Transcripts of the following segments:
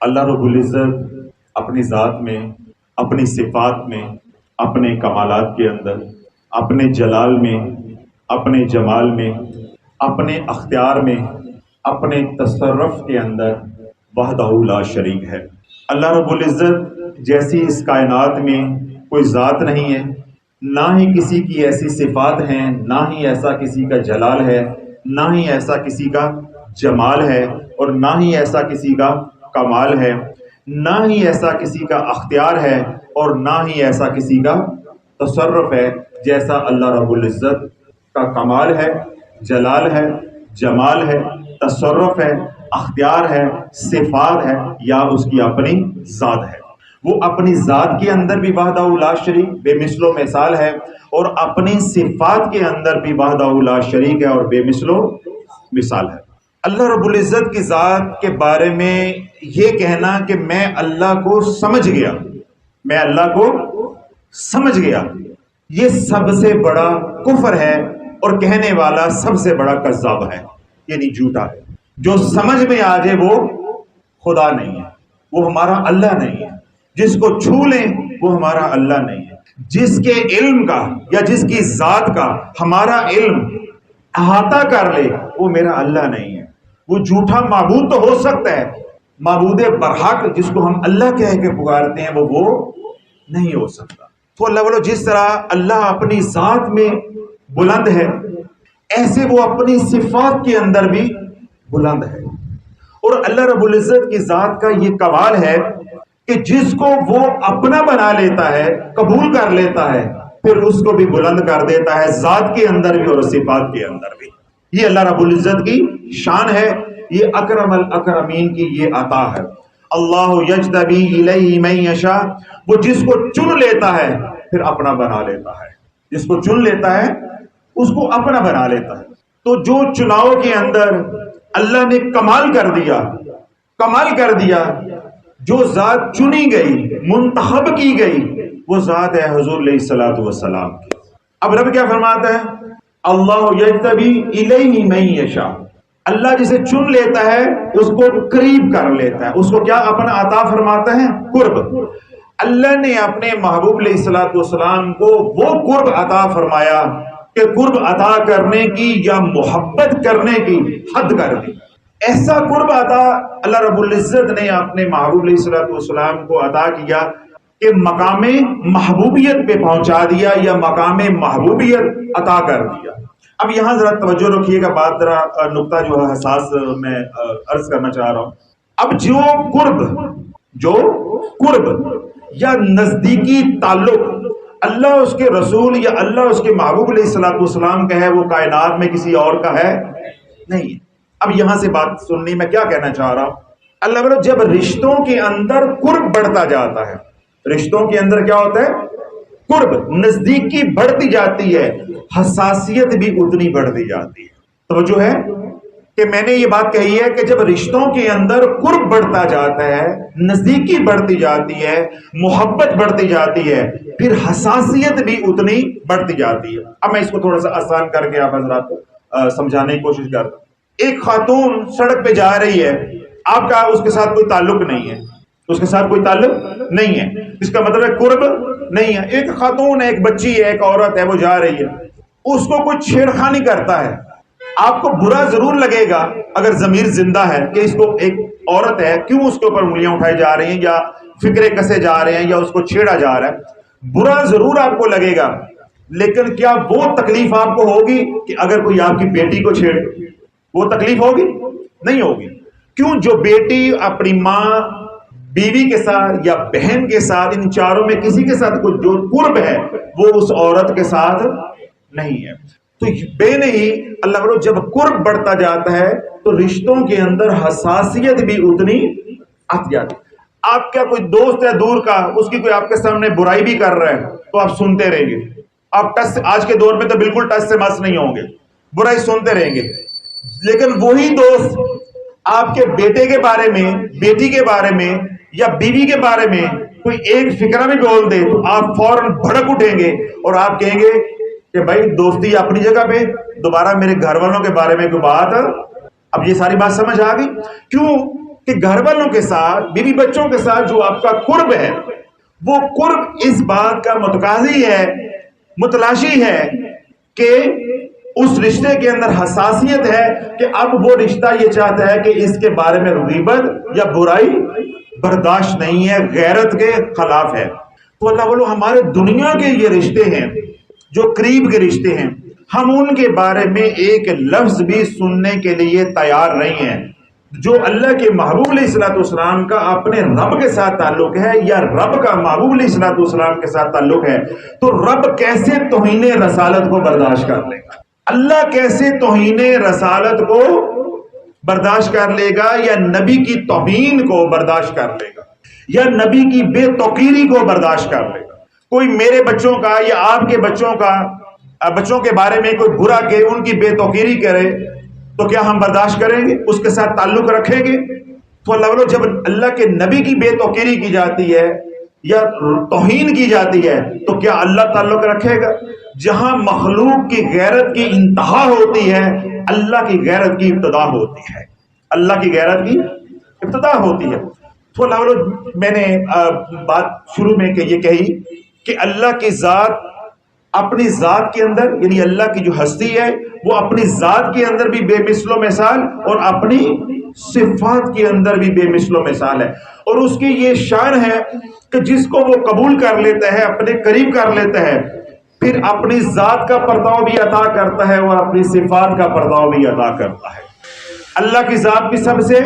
اللہ رب العزت اپنی ذات میں، اپنی صفات میں، اپنے کمالات کے اندر، اپنے جلال میں، اپنے جمال میں، اپنے اختیار میں، اپنے تصرف کے اندر وحدہ لا شریک ہے۔ اللہ رب العزت جیسی اس کائنات میں کوئی ذات نہیں ہے، نہ ہی کسی کی ایسی صفات ہیں، نہ ہی ایسا کسی کا جلال ہے، نہ ہی ایسا کسی کا جمال ہے، اور نہ ہی ایسا کسی کا کمال ہے، نہ ہی ایسا کسی کا اختیار ہے، اور نہ ہی ایسا کسی کا تصرف ہے جیسا اللہ رب العزت کا کمال ہے، جلال ہے، جمال ہے، تصرف ہے، اختیار ہے، صفات ہے، یا اس کی اپنی ذات ہے۔ وہ اپنی ذات کے اندر بھی وحدہ لا شریک بے مثل و مثال ہے، اور اپنی صفات کے اندر بھی وحدہ لا شریک ہے اور بے مثل و مثال ہے۔ اللہ رب العزت کی ذات کے بارے میں یہ کہنا کہ میں اللہ کو سمجھ گیا، میں اللہ کو سمجھ گیا، یہ سب سے بڑا کفر ہے، اور کہنے والا سب سے بڑا کذاب ہے، یعنی جھوٹا ہے۔ جو سمجھ میں آ جائے وہ خدا نہیں ہے، وہ ہمارا اللہ نہیں ہے۔ جس کو چھو لیں وہ ہمارا اللہ نہیں ہے۔ جس کے علم کا یا جس کی ذات کا ہمارا علم احاطہ کر لے وہ میرا اللہ نہیں ہے۔ وہ جھوٹا معبود تو ہو سکتا ہے، معبود برحق جس کو ہم اللہ کہہ کے پکارتے ہیں وہ نہیں ہو سکتا۔ تو اللہ والو جس طرح اللہ اپنی ذات میں بلند ہے، ایسے وہ اپنی صفات کے اندر بھی بلند ہے۔ اور اللہ رب العزت کی ذات کا یہ کمال ہے کہ جس کو وہ اپنا بنا لیتا ہے، قبول کر لیتا ہے، پھر اس کو بھی بلند کر دیتا ہے، ذات کے اندر بھی اور صفات کے اندر بھی۔ یہ اللہ رب العزت کی شان ہے، یہ اکرم الاکرمین کی یہ عطا ہے۔ اللہ یجتبی الیہ من یشاء، وہ جس کو چن لیتا ہے پھر اپنا بنا لیتا ہے، جس کو چن لیتا ہے اس کو اپنا بنا لیتا ہے۔ تو جو چناؤ کے اندر اللہ نے کمال کر دیا، کمال کر دیا، جو ذات چنی گئی، منتخب کی گئی، وہ ذات ہے حضور علیہ الصلوۃ والسلام کی۔ اب رب کیا فرماتا ہے؟ اللہ یجتبی الیہ من یشاء، اللہ جسے چن لیتا ہے اس کو قریب کر لیتا ہے، اس کو کیا اپنا عطا فرماتا ہے؟ قرب۔ اللہ نے اپنے محبوب علیہ الصلوۃ والسلام کو وہ قرب عطا فرمایا کہ قرب عطا کرنے کی یا محبت کرنے کی حد کر دی۔ ایسا قرب عطا اللہ رب العزت نے اپنے محبوب علیہ الصلوۃ والسلام کو عطا کیا کہ مقام محبوبیت پہ پہنچا دیا یا مقام محبوبیت عطا کر دیا۔ اب یہاں ذرا توجہ رکھیے گا، بات ذرا نقطہ جو ہے حساس میں عرض کرنا چاہ رہا ہوں۔ اب جو قرب یا نزدیکی تعلق اللہ اس کے رسول یا اللہ اس کے محبوب علیہ الصلوۃ والسلام کا ہے، وہ کائنات میں کسی اور کا ہے نہیں۔ اب یہاں سے بات سننی، میں کیا کہنا چاہ رہا ہوں؟ اللہ تعالیٰ جب رشتوں کے اندر قرب بڑھتا جاتا ہے، رشتوں کے اندر کیا ہوتا ہے؟ قرب، نزدیکی بڑھتی جاتی ہے، حساسیت بھی اتنی بڑھتی جاتی ہے۔ توجہ ہے کہ میں نے یہ بات کہی ہے کہ جب رشتوں کے اندر قرب بڑھتا جاتا ہے، نزدیکی بڑھتی جاتی ہے، محبت بڑھتی جاتی ہے، پھر حساسیت بھی اتنی بڑھتی جاتی ہے۔ اب میں اس کو تھوڑا سا آسان کر کے آپ حضرات کو سمجھانے کی کوشش کرتا ہوں۔ ایک خاتون سڑک پہ جا رہی ہے، آپ کا اس کے ساتھ کوئی تعلق نہیں ہے، اس کے ساتھ کوئی تعلق نہیں ہے، اس کا مطلب ہے قرب نہیں ہے۔ ایک خاتون ہے، ایک بچی ہے، ایک عورت ہے، وہ جا رہی ہے، اس کو کوئی چھیڑخانی کرتا ہے، آپ کو برا ضرور لگے گا اگر ضمیر زندہ ہے کہ اس کو ایک عورت ہے کیوں اس کے اوپر انگلیاں اٹھائی جا رہی ہیں یا فکرے کسے جا رہے ہیں یا اس کو چھیڑا جا رہا ہے، برا ضرور آپ کو لگے گا۔ لیکن کیا وہ تکلیف آپ کو ہوگی کہ اگر کوئی آپ کی بیٹی کو چھیڑے؟ وہ تکلیف ہوگی؟ نہیں ہوگی۔ کیوں؟ جو بیٹی اپنی ماں، بیوی کے ساتھ یا بہن کے ساتھ، ان چاروں میں کسی کے ساتھ کوئی جو قرب ہے وہ اس عورت کے ساتھ نہیں ہے۔ تو بے نہیں اللہ تعالیٰ جب قرب بڑھتا جاتا ہے تو رشتوں کے اندر حساسیت بھی اتنی آتی جاتی۔ آپ کا کوئی دوست ہے دور کا، اس کی کوئی آپ کے سامنے برائی بھی کر رہا ہے تو آپ سنتے رہیں گے، آپ ٹچ، آج کے دور میں تو بالکل ٹچ سے مس نہیں ہوں گے، برائی سنتے رہیں گے۔ لیکن وہی دوست آپ کے بیٹے کے بارے میں، بیٹی کے بارے میں یا بیوی کے بارے میں کوئی ایک فکرہ بھی بول دے تو آپ فوراً بھڑک اٹھیں گے اور آپ کہیں گے کہ بھائی دوستی اپنی جگہ پہ، دوبارہ میرے گھر والوں کے بارے میں کوئی بات۔ اب یہ ساری بات سمجھ آ گئی؟ کیوں کہ گھر والوں کے ساتھ، بیوی بچوں کے ساتھ جو آپ کا قرب ہے، وہ قرب اس بات کا متقاضی ہے، متلاشی ہے کہ اس رشتے کے اندر حساسیت ہے کہ اب وہ رشتہ یہ چاہتا ہے کہ اس کے بارے میں غیبت یا برائی برداشت نہیں ہے، غیرت کے خلاف ہے۔ تو اللہ والو، ہمارے دنیا کے یہ رشتے ہیں جو قریب کے رشتے ہیں، ہم ان کے بارے میں ایک لفظ بھی سننے کے لیے تیار نہیں ہیں۔ جو اللہ کے محبوب علیہ الصلوۃ والسلام کا اپنے رب کے ساتھ تعلق ہے، یا رب کا محبوب علیہ الصلوۃ والسلام کے ساتھ تعلق ہے، تو رب کیسے توہین رسالت کو برداشت کر لے گا؟ اللہ کیسے توہین رسالت کو برداشت کر لے گا، یا نبی کی توہین کو برداشت کر لے گا، یا نبی کی بے توقیری کو برداشت کر لے گا؟ کوئی میرے بچوں کا یا آپ کے بچوں کے بارے میں کوئی برا کہ ان کی بے توقیری کرے تو کیا ہم برداشت کریں گے؟ اس کے ساتھ تعلق رکھیں گے؟ تو اللہ جب اللہ کے نبی کی بے توقیری کی جاتی ہے یا توہین کی جاتی ہے تو کیا اللہ تعلق رکھے گا؟ جہاں مخلوق کی غیرت کی انتہا ہوتی ہے، اللہ کی غیرت کی ابتدا ہوتی ہے، اللہ کی غیرت کی ابتدا ہوتی ہے۔ تو اللہ میں نے بات شروع میں کہ یہ کہی کہ اللہ کی ذات اپنی ذات کے اندر، یعنی اللہ کی جو ہستی ہے وہ اپنی ذات کے اندر بھی بے مثل و مثال اور اپنی صفات کے اندر بھی بے مثل و مثال ہے، اور اس کی یہ شان ہے کہ جس کو وہ قبول کر لیتا ہے، اپنے قریب کر لیتا ہے، پھر اپنی ذات کا پرتاؤ بھی عطا کرتا ہے اور اپنی صفات کا پرتاؤ بھی عطا کرتا ہے۔ اللہ کی ذات بھی سب سے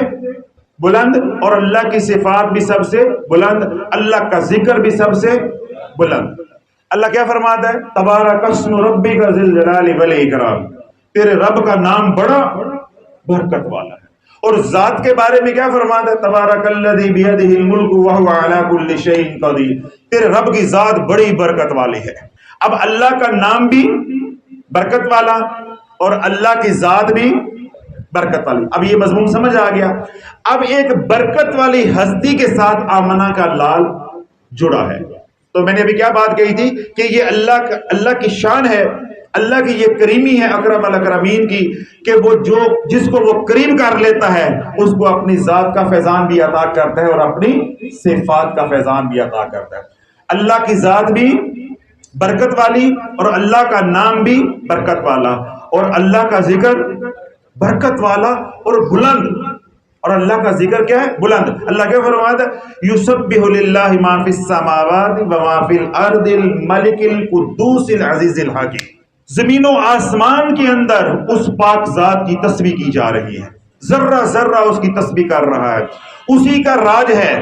بلند اور اللہ کی صفات بھی سب سے بلند، اللہ کا ذکر بھی سب سے بلند۔ اللہ کیا فرماتا ہے؟ تبارک اسم ربک ذی الجلال والاکرام، تیرے رب کا نام بڑا برکت والا ہے۔ اور ذات کے بارے میں کیا فرماتا ہے؟ تبارک الذی بیدہ الملک وہو علی کل شیء قدیر، تیرے رب کی ذات بڑی برکت والی ہے۔ اب اللہ کا نام بھی برکت والا اور اللہ کی ذات بھی برکت والی۔ اب یہ مضمون سمجھ آ گیا۔ اب ایک برکت والی ہستی کے ساتھ آمنہ کا لال جڑا ہے۔ تو میں نے ابھی کیا بات کہی تھی کہ یہ اللہ کی شان ہے، اللہ کی یہ کریمی ہے اکرم الاکرمین کی، کہ وہ جس کو وہ کریم کر لیتا ہے اس کو اپنی ذات کا فیضان بھی عطا کرتا ہے اور اپنی صفات کا فیضان بھی عطا کرتا ہے۔ اللہ کی ذات بھی برکت والی اور اللہ کا نام بھی برکت والا اور اللہ کا ذکر برکت والا اور بلند، اور اللہ کا ذکر کیا ہے؟ بلند۔ اللہ کیا فرماتا ہے؟ یسبح للہ ما فی السماوات و ما فی الارض الملک القدوس العزیز الحکیم۔ زمین و آسمان کے اندر اس پاک ذات کی تسبیح کی جا رہی ہے، ذرہ ذرہ اس کی تسبیح کر رہا ہے، اسی کا راج ہے،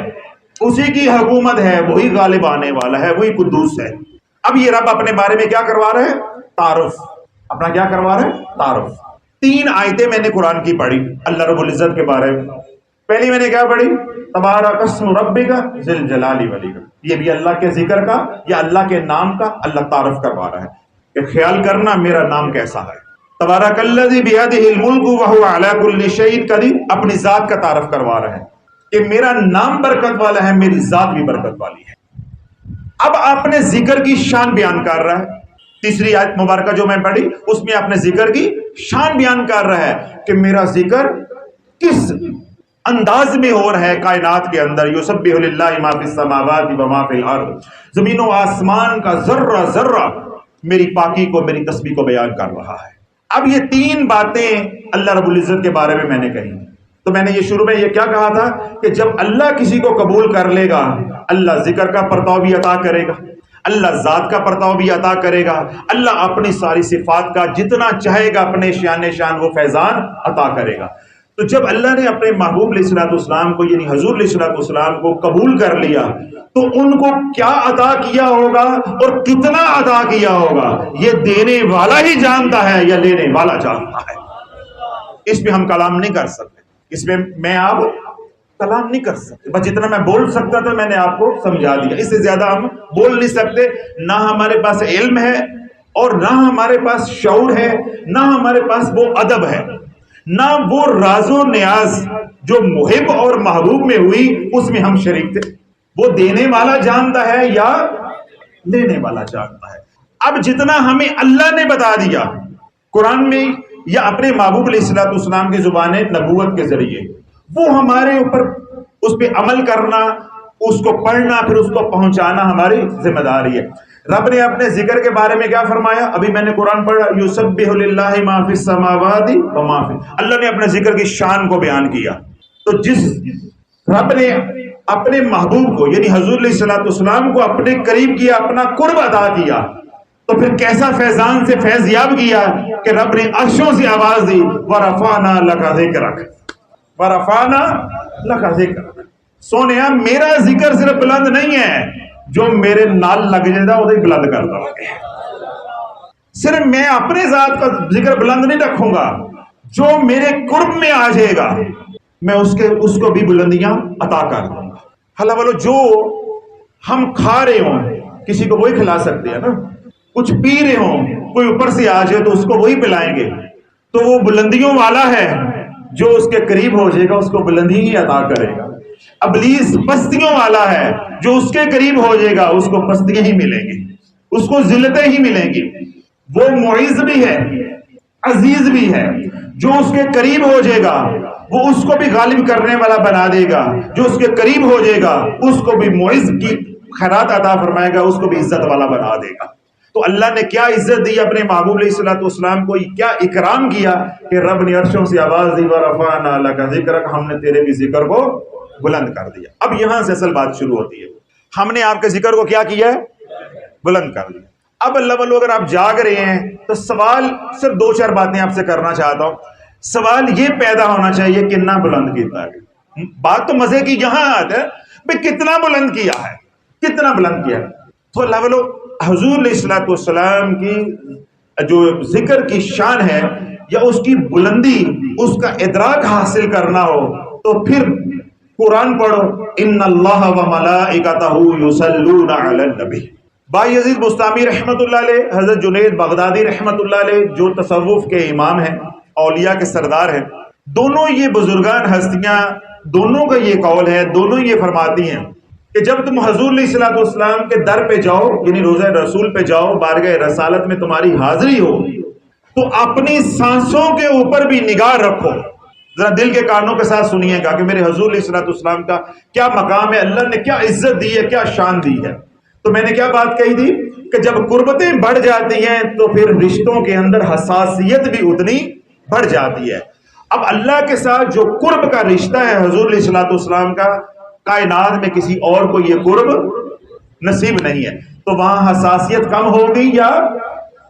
اسی کی حکومت ہے، وہی غالب آنے والا ہے، وہی قدوس ہے۔ اب یہ رب اپنے بارے میں کیا کروا رہے ہیں؟ تعارف۔ اپنا کیا کروا رہے ہیں؟ تعارف۔ 3 آیتیں میں نے قرآن کی پڑھی اللہ رب العزت کے بارے میں۔ پہلی میں نے کیا پڑھی؟ تبارک اسم ربک ذی الجلال والاکرام۔ یہ بھی اللہ کے ذکر کا یا اللہ کے نام کا اللہ تعارف کروا رہا ہے کہ خیال کرنا میرا نام کیسا ہے۔ تبارک الذی بیدہ الملک وہو علی کل شیء قدیر، اپنی ذات کا تعارف کروا رہا ہے کہ میرا نام برکت والا ہے، میری ذات بھی برکت والی ہے۔ اب اپنے ذکر کی شان بیان کر رہا ہے۔ تیسری آیت مبارکہ جو میں پڑھی اس میں اپنے ذکر کی شان بیان کر رہا ہے کہ میرا ذکر کس انداز میں ہو رہا ہے کائنات کے اندر۔ یسبح للہ ما فی السماوات و ما فی الارض، زمین و آسمان کا ذرہ ذرہ میری پاکی کو، میری تسبیح کو بیان کر رہا ہے۔ اب یہ 3 باتیں اللہ رب العزت کے بارے میں نے کہی، تو میں نے یہ شروع میں یہ کیا کہا تھا کہ جب اللہ کسی کو قبول کر لے گا، اللہ ذکر کا پرتاؤ بھی عطا کرے گا، اللہ ذات کا پرتاؤ بھی عطا کرے گا، اللہ اپنی ساری صفات کا جتنا چاہے گا اپنے شان وہ فیضان عطا کرے گا۔ تو جب اللہ نے اپنے محبوب علیہ الصلوۃ والسلام کو، یعنی حضور علیہ الصلوۃ والسلام کو قبول کر لیا تو ان کو کیا عطا کیا ہوگا اور کتنا عطا کیا ہوگا یہ دینے والا ہی جانتا ہے یا لینے والا جانتا ہے۔ اس میں ہم کلام نہیں کر سکتے، اس میں میں آپ کلام نہیں کر سکتے، بس جتنا میں بول سکتا تھا میں نے آپ کو سمجھا دیا، اس سے زیادہ ہم بول نہیں سکتے۔ نہ ہمارے پاس علم ہے اور نہ ہمارے پاس شعور ہے، نہ ہمارے پاس وہ ادب ہے، نہ وہ راز و نیاز جو محب اور محبوب میں ہوئی اس میں ہم شریک تھے۔ وہ دینے والا جانتا ہے یا لینے والا جانتا ہے۔ اب جتنا ہمیں اللہ نے بتا دیا قرآن میں یا اپنے محبوب علیہ الصلوۃ والسلام کی زبان نبوت کے ذریعے، وہ ہمارے اوپر اس پہ عمل کرنا، اس کو پڑھنا، پھر اس کو پہنچانا ہماری ذمہ داری ہے۔ رب نے اپنے ذکر کے بارے میں کیا فرمایا؟ ابھی میں نے قرآن پڑھا، یسبح للہ ما فی السماوات و ما فی، اللہ نے اپنے ذکر کی شان کو بیان کیا۔ تو جس رب نے اپنے محبوب کو یعنی حضور علیہ الصلوۃ والسلام کو اپنے قریب کیا، اپنا قرب ادا کیا، تو پھر کیسا فیضان سے فیض یاب کیا کہ رب نے عرشوں سے آواز دی، وَرَفَعْنَا لَكَ ذِكْرَكَ وَرَفَعْنَا لَكَ ذِكْرَكَ۔ سونیا میرا ذکر صرف بلند نہیں ہے، جو میرے نال لگ جائے وہ بلند کرتا ہوں۔ صرف میں اپنے ذات کا ذکر بلند نہیں رکھوں گا، جو میرے قرب میں آ جائے گا میں اس کو بھی بلندیاں عطا کر دوں گا۔ اللہ والو، جو ہم کھا رہے ہوں کسی کو وہی کھلا سکتے ہیں نا، کچھ پی رہے ہوں کوئی اوپر سے آ جائے تو اس کو وہی پلائیں گے، تو وہ بلندیوں والا ہے، جو اس کے قریب ہو جائے گا اس کو بلندی ہی عطا کرے گا۔ ابلیس پستیوں والا ہے، جو اس کے قریب ہو جائے گا اس کو پستیاں ہی ملیں گی، اس کو ذلتیں ہی ملیں گی۔ وہ معز بھی ہے، عزیز بھی ہے، جو اس کے قریب ہو جائے گا وہ اس کو بھی غالب کرنے والا بنا دے گا، جو اس کے قریب ہو جائے گا اس کو بھی معز کی خیرات عطا فرمائے گا، اس کو بھی عزت والا بنا دے گا۔ تو اللہ نے کیا عزت دی اپنے محبوب علیہ الصلوۃ والسلام کو، کیا اکرام کیا کہ رب نے عرشوں سے آواز دی، وَرَفَعْنَا لَكَ ذِكْرَكَ، ہم نے تیرے بھی ذکر کو بلند کر دیا۔ اب یہاں سے اصل بات شروع ہوتی ہے، ہم نے آپ کے ذکر کو کیا کیا ہے؟ بلند کر دیا۔ اب اللہ والو، اگر آپ جاگ رہے ہیں تو سوال صرف دو چار باتیں آپ سے کرنا چاہتا ہوں۔ سوال یہ پیدا ہونا چاہیے کتنا بلند کیتا ہے۔ بات تو مزے کی یہاں آتا ہے بھئی کتنا بلند کیا ہے، کتنا بلند کیا ہے۔ تو اللہ والو، حضور علیہ الصلوۃ والسلام کی جو ذکر کی شان ہے یا اس کی بلندی، اس کا ادراک حاصل کرنا ہو تو پھر قرآن پڑھو، ان اللہ و ملائکتہ یصلون علی النبی۔ بایزید بستامی رحمت اللہ علیہ، حضرت جنید بغدادی رحمت اللہ علیہ جو تصوف کے امام ہیں، اولیاء کے سردار ہیں، دونوں یہ بزرگان ہستیاں، دونوں کا یہ قول ہے، دونوں یہ فرماتی ہیں کہ جب تم حضور علیہ الصلوۃ والسلام کے در پہ جاؤ یعنی روضہ رسول پہ جاؤ، بارگاہ رسالت میں تمہاری حاضری ہو، تو اپنی سانسوں کے اوپر بھی نگاہ رکھو، ذرا دل کے کانوں کے ساتھ سنیے گا کہ میرے حضور علیہ الصلوۃ والسلام کا کیا مقام ہے، اللہ نے کیا عزت دی ہے، کیا شان دی ہے۔ تو میں نے کیا بات کہی تھی کہ جب قربتیں بڑھ جاتی ہیں تو پھر رشتوں کے اندر حساسیت بھی اتنی بڑھ جاتی ہے۔ اب اللہ کے ساتھ جو قرب کا رشتہ ہے حضور علیہ الصلوۃ والسلام کا، کائنات میں کسی اور کو یہ قرب نصیب نہیں ہے، تو وہاں حساسیت کم ہوگی یا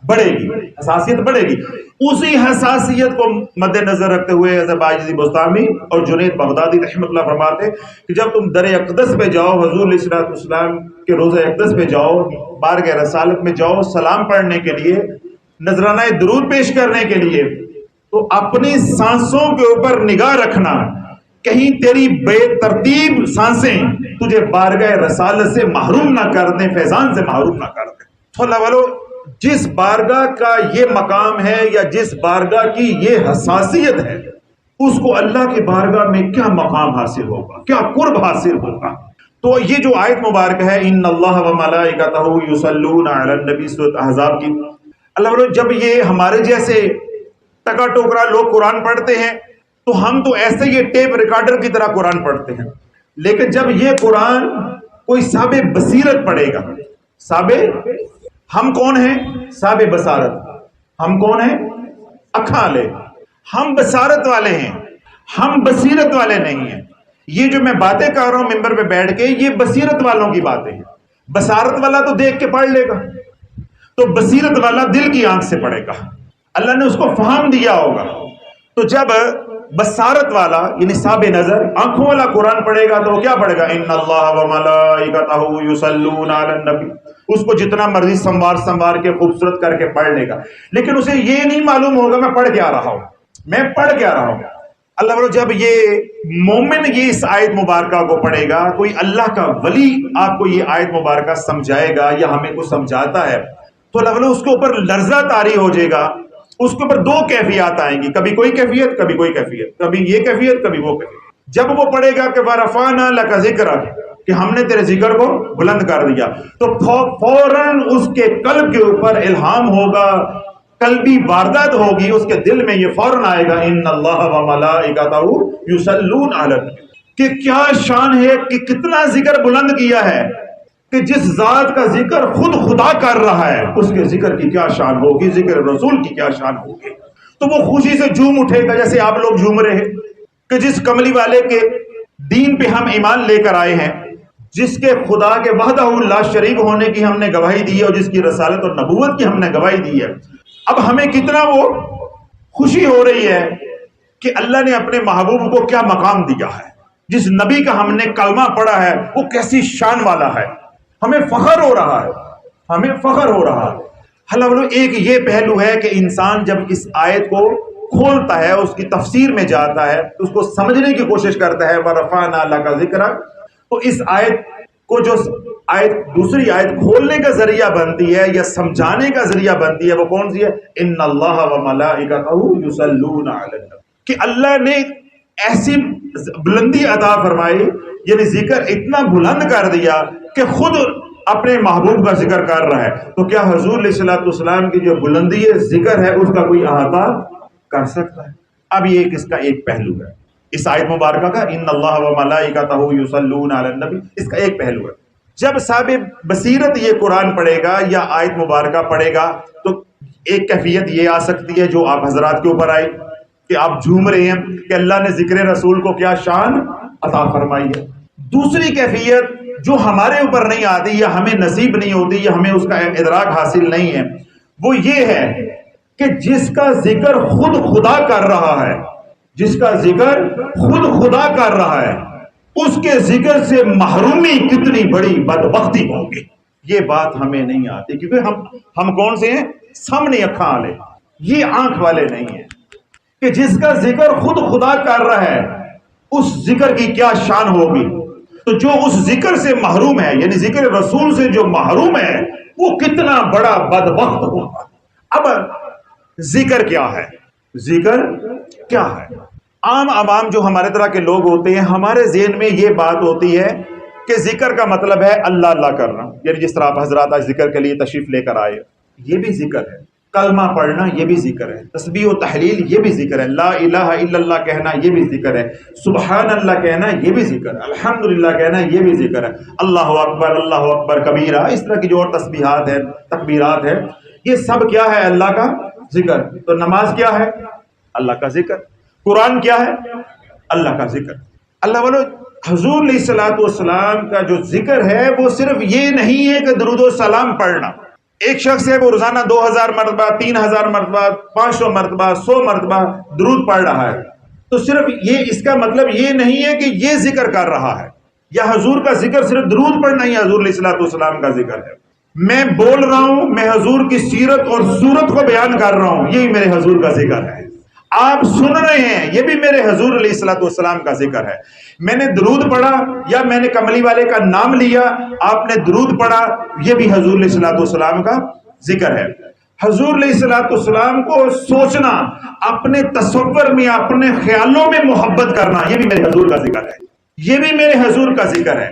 بڑھے گی؟ حساسیت بڑھے گی۔ اسی حساسیت کو مد نظر رکھتے ہوئے حضرت بایزید بستامی اور جنید بغدادی رحمۃ اللہ فرماتے کہ جب تم در اقدس پہ جاؤ، حضور علیہ الصلوۃ والسلام کے روضہ اقدس پہ جاؤ، بارگاہ رسالت میں جاؤ سلام پڑھنے کے لیے، نذرانہ درود پیش کرنے کے لیے، تو اپنی سانسوں کے اوپر نگاہ رکھنا، کہیں تیری بے ترتیب سانسیں تجھے بارگاہ رسالت سے محروم نہ کر دیں، فیضان سے محروم نہ کر دیں۔ تو اللہ والو، جس بارگاہ کا یہ مقام ہے یا جس بارگاہ کی یہ حساسیت ہے، اس کو اللہ کی بارگاہ میں کیا مقام حاصل ہوگا، کیا قرب حاصل ہوگا۔ تو یہ جو آیت مبارکہ ہے ان اللہ و ملائکتہ یصلون علی النبی، سورۃ احزاب کی، اللہ والو جب یہ ہمارے جیسے ٹکا ٹوکرا لوگ قرآن پڑھتے ہیں تو ہم تو ایسے یہ ٹیپ ریکارڈر کی طرح قرآن پڑھتے ہیں، لیکن جب یہ قرآن کوئی صاحب بصیرت پڑھے گا، ہم کون ہیں؟ صاحب بصارت۔ ہم کون ہیں؟ اکھاں لے، ہم بصارت والے ہیں، ہم بصیرت والے نہیں ہیں۔ یہ جو میں باتیں کر رہا ہوں ممبر پہ بیٹھ کے، یہ بصیرت والوں کی باتیں ہیں۔ بصارت والا تو دیکھ کے پڑھ لے گا، تو بصیرت والا دل کی آنکھ سے پڑھے گا، اللہ نے اس کو فہم دیا ہوگا۔ تو جب بصارت والا یعنی صاحب نظر آنکھوں والا قرآن پڑھے گا تو وہ کیا پڑھے گا؟ ان اللہ و ملائکتہ یصلون علی النبی، اس کو جتنا مرضی سنوار کے خوبصورت کر کے پڑھ لے گا، لیکن اسے یہ نہیں معلوم ہوگا میں پڑھ کے آ رہا ہوں، میں پڑھ کے آ رہا ہوں۔ اللہ والو جب یہ مومن یہ اس آیت مبارکہ کو پڑھے گا، کوئی اللہ کا ولی آپ کو یہ آیت مبارکہ سمجھائے گا یا ہمیں کو سمجھاتا ہے، تو اللہ والو اس کے اوپر لرزہ طاری ہو جائے گا، اس کے اوپر دو کیفیات آئیں گی، کبھی کوئی کیفیت کبھی کوئی کیفیت، کبھی یہ کیفیت کبھی وہ کیفیت۔ جب وہ پڑھے گا کہ وَرَفَعْنَا لَكَ ذِكْرَكَ، کہ ہم نے تیرے ذکر کو بلند کر دیا، تو فوراً اس کے قلب کے اوپر الہام ہوگا قلبی واردات ہوگی، اس کے دل میں یہ فوراً آئے گا ان اللہ و ملائکتہ یصلون علی النبی، کہ کیا شان ہے، کہ کتنا ذکر بلند کیا ہے، کہ جس ذات کا ذکر خود خدا کر رہا ہے اس کے ذکر کی کیا شان ہوگی، ذکر رسول کی کیا شان ہوگی۔ تو وہ خوشی سے جھوم اٹھے گا جیسے آپ لوگ جھوم رہے ہیں کہ جس کملی والے کے دین پہ ہم ایمان لے کر آئے ہیں، جس کے خدا کے وحدہ لا شریک ہونے کی ہم نے گواہی دی ہے اور جس کی رسالت اور نبوت کی ہم نے گواہی دی ہے۔ اب ہمیں کتنا وہ خوشی ہو رہی ہے کہ اللہ نے اپنے محبوب کو کیا مقام دیا ہے، جس نبی کا ہم نے کلمہ پڑھا ہے وہ کیسی شان والا ہے، ہمیں فخر ہو رہا ہے، ہمیں فخر ہو رہا ہے۔ حالانکہ ایک یہ پہلو ہے کہ انسان جب اس آیت کو کھولتا ہے، اس کی تفسیر میں جاتا ہے، اس کو سمجھنے کی کوشش کرتا ہے وَرَفَعْنَا لَكَ ذِكْرَكَ، تو اس آیت کو جو آیت دوسری آیت کھولنے کا ذریعہ بنتی ہے یا سمجھانے کا ذریعہ بنتی ہے وہ کون سی ہے؟ ان اللہ و ملائکتہ یصلون علی النبی، کہ اللہ نے ایسی بلندی عطا فرمائی، یعنی ذکر اتنا بلند کر دیا کہ خود اپنے محبوب کا ذکر کر رہا ہے۔ تو کیا حضور علیہ الصلوۃ والسلام کی جو بلندی ذکر ہے اس کا کوئی احاطہ کر سکتا ہے؟ اب یہ اس کا ایک پہلو ہے، اس آیت مبارکہ کا ان اللہ و ملائکتہ یصلون علی النبی، اس کا ایک پہلو ہے۔ جب صاحب بصیرت یہ قرآن پڑھے گا یا آیت مبارکہ پڑھے گا تو ایک کیفیت یہ آ سکتی ہے جو آپ حضرات کے اوپر آئی کہ آپ جھوم رہے ہیں کہ اللہ نے ذکر رسول کو کیا شان عطا فرمائی ہے۔ دوسری کیفیت جو ہمارے اوپر نہیں آتی یا ہمیں نصیب نہیں ہوتی یا ہمیں اس کا ادراک حاصل نہیں ہے، وہ یہ ہے کہ جس کا ذکر خود خدا کر رہا ہے، جس کا ذکر خود خدا کر رہا ہے، اس کے ذکر سے محرومی کتنی بڑی بدبختی ہوگی۔ یہ بات ہمیں نہیں آتی کیونکہ ہم کون سے ہیں؟ سامنے اکھاں والے، یہ آنکھ والے نہیں ہیں، کہ جس کا ذکر خود خدا کر رہا ہے اس ذکر کی کیا شان ہوگی۔ تو جو اس ذکر سے محروم ہے، یعنی ذکر رسول سے جو محروم ہے، وہ کتنا بڑا بدبخت ہوگا۔ اب ذکر کیا ہے؟ ذکر کیا ہے؟ عام عوام جو ہمارے طرح کے لوگ ہوتے ہیں، ہمارے ذہن میں یہ بات ہوتی ہے کہ ذکر کا مطلب ہے اللہ اللہ کرنا، یعنی جس طرح آپ حضرات آج ذکر کے لیے تشریف لے کر آئے، یہ بھی ذکر ہے۔ کلمہ پڑھنا یہ بھی ذکر ہے، تسبیح و تحلیل یہ بھی ذکر ہے، لا الہ الا اللہ کہنا یہ بھی ذکر ہے، سبحان اللہ کہنا یہ بھی ذکر ہے، الحمدللہ کہنا یہ بھی ذکر ہے، اللہ اکبر کبیرہ، اس طرح کی جو اور تسبیحات ہیں، تکبیرات ہیں، یہ سب کیا ہے؟ اللہ کا ذکر۔ تو نماز کیا ہے؟ اللہ کا ذکر۔ قرآن کیا ہے؟ اللہ کا ذکر۔ اللہ والو، حضور علیہ الصلوۃ والسلام کا جو ذکر ہے وہ صرف یہ نہیں ہے کہ درود و سلام پڑھنا۔ ایک شخص ہے وہ روزانہ 2000 مرتبہ، 3000 مرتبہ، 500 مرتبہ، 100 مرتبہ درود پڑھ رہا ہے، تو صرف یہ اس کا مطلب یہ نہیں ہے کہ یہ ذکر کر رہا ہے، یا حضور کا ذکر صرف درود پڑھنا ہی حضور علیہ الصلوۃ والسلام کا ذکر ہے۔ میں بول رہا ہوں، میں حضور کی سیرت اور صورت کو بیان کر رہا ہوں، یہی میرے حضور کا ذکر ہے۔ آپ سن رہے ہیں، یہ بھی میرے حضور علیہ الصلوۃ والسلام کا ذکر ہے۔ میں نے درود پڑھا یا میں نے کملی والے کا نام لیا، آپ نے درود پڑھا، یہ بھی حضور علیہ الصلوۃ والسلام کا ذکر ہے۔ حضور علیہ الصلوۃ والسلام کو سوچنا، اپنے تصور میں، اپنے خیالوں میں محبت کرنا، یہ بھی میرے حضور کا ذکر ہے، یہ بھی میرے حضور کا ذکر ہے۔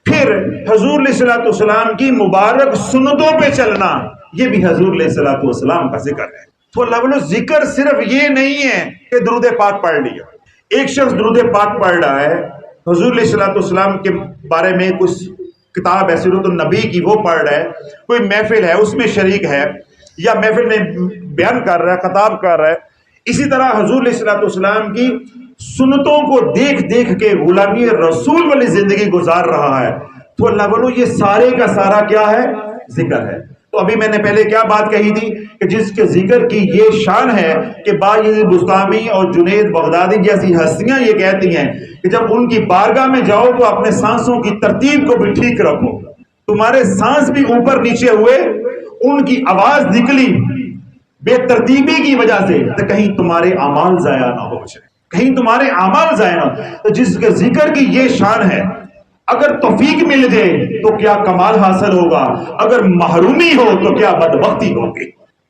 پھر حضور علیہ الصلوۃ والسلام کی مبارک سنتوں پہ چلنا، یہ بھی حضور علیہ الصلوۃ والسلام کا ذکر ہے۔ تو اللہ بولو، ذکر صرف یہ نہیں ہے کہ درود پاک پڑھ لیا۔ ایک شخص درود پاک پڑھ رہا ہے، حضور علیہ الصلوۃ والسلام کے بارے میں کچھ کتاب ہے سیرت النبی کی، وہ پڑھ رہا ہے، کوئی محفل ہے اس میں شریک ہے یا محفل میں بیان کر رہا ہے، خطاب کر رہا ہے، اسی طرح حضور علیہ الصلوۃ والسلام کی سنتوں کو دیکھ دیکھ کے غلامی رسول والی زندگی گزار رہا ہے، تو اللہ بولو یہ سارے کا سارا کیا ہے؟ ذکر ہے۔ تو ابھی میں نے پہلے کیا بات کہی تھی کہ جس کے ذکر کی یہ شان ہے کہ باعث بستامی اور جنید بغدادی جیسی ہستیاں یہ کہتی ہیں کہ جب ان کی بارگاہ میں جاؤ تو اپنے سانسوں کی ترتیب کو بھی ٹھیک رکھو، تمہارے سانس بھی اوپر نیچے ہوئے، ان کی آواز نکلی بے ترتیبی کی وجہ سے، تو کہیں تمہارے اعمال ضائع نہ ہو جائے، کہیں تمہارے اعمال ضائع نہ ہو۔ تو جس کے ذکر کی یہ شان ہے، اگر توفیق مل جائے تو کیا کمال حاصل ہوگا، اگر محرومی ہو تو کیا بدبختی ہوگی،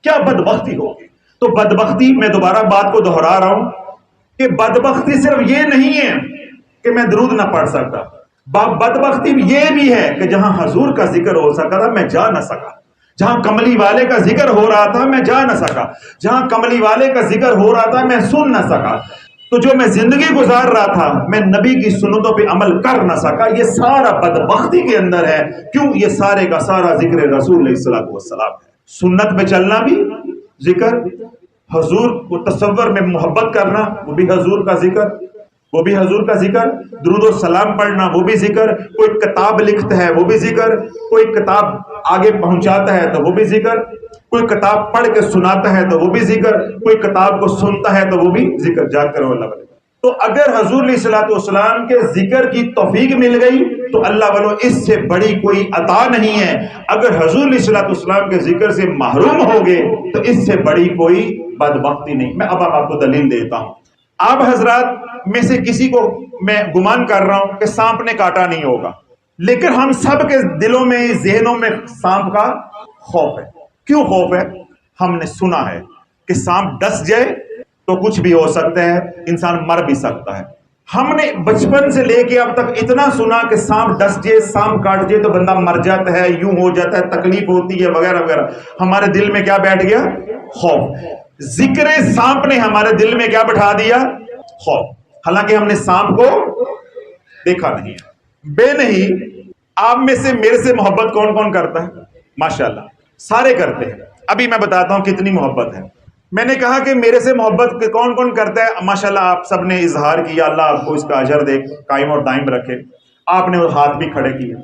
کیا بدبختی ہوگی۔ تو بدبختی، میں دوبارہ بات کو دہرا رہا ہوں کہ بدبختی صرف یہ نہیں ہے کہ میں درود نہ پڑھ سکتا، بدبختی یہ بھی ہے کہ جہاں حضور کا ذکر ہو سکا تھا میں جا نہ سکا، جہاں کملی والے کا ذکر ہو رہا تھا میں جا نہ سکا، جہاں کملی والے کا ذکر ہو رہا تھا میں سن نہ سکا، تو جو میں زندگی گزار رہا تھا میں نبی کی سنتوں پہ عمل کر نہ سکا. یہ سارا بدبختی کے اندر ہے. کیوں؟ یہ سارے کا سارا ذکر رسول علیہ الصلوۃ والسلام ہے. سنت پہ چلنا بھی ذکر، حضور کو تصور میں محبت کرنا وہ بھی حضور کا ذکر، وہ بھی حضور کا ذکر، درود و سلام پڑھنا وہ بھی ذکر، کوئی کتاب لکھتا ہے وہ بھی ذکر، کوئی کتاب آگے پہنچاتا ہے تو وہ بھی ذکر، کوئی کتاب پڑھ کے سناتا ہے تو وہ بھی ذکر، کوئی کتاب کو سنتا ہے تو وہ بھی ذکر. جا کر اللہ والے. تو اگر حضور علیہ الصلوۃ والسلام کے ذکر کی توفیق مل گئی تو اللہ والو اس سے بڑی کوئی عطا نہیں ہے. اگر حضور علیہ الصلوۃ والسلام کے ذکر سے محروم ہو گئے تو اس سے بڑی کوئی بدبختی نہیں. میں اب آپ کو دلیل دیتا ہوں. آپ حضرات میں سے کسی کو میں گمان کر رہا ہوں کہ سانپ نے کاٹا نہیں ہوگا، لیکن ہم سب کے دلوں میں ذہنوں میں سانپ کا خوف ہے. کیوں خوف ہے؟ ہم نے سنا ہے کہ سانپ ڈس جائے تو کچھ بھی ہو سکتا ہے، انسان مر بھی سکتا ہے. ہم نے بچپن سے لے کے اب تک اتنا سنا کہ سانپ ڈس جائے، سانپ کاٹ جائے تو بندہ مر جاتا ہے، یوں ہو جاتا ہے، تکلیف ہوتی ہے وغیرہ وغیرہ. ہمارے دل میں کیا بیٹھ گیا؟ خوف. ذکر سانپ نے ہمارے دل میں کیا بٹھا دیا؟ خوف. حالانکہ ہم نے سانپ کو دیکھا نہیں ہے. بے نہیں. آپ میں سے میرے سے محبت کون کون کرتا ہے؟ ماشاءاللہ سارے کرتے ہیں. ابھی میں بتاتا ہوں کتنی محبت ہے. میں نے کہا کہ میرے سے محبت کون کون کرتا ہے. ماشاءاللہ آپ سب نے اظہار کیا، اللہ آپ کو اس کا اجر دے، قائم اور دائم رکھے. آپ نے ہاتھ بھی کھڑے کیے.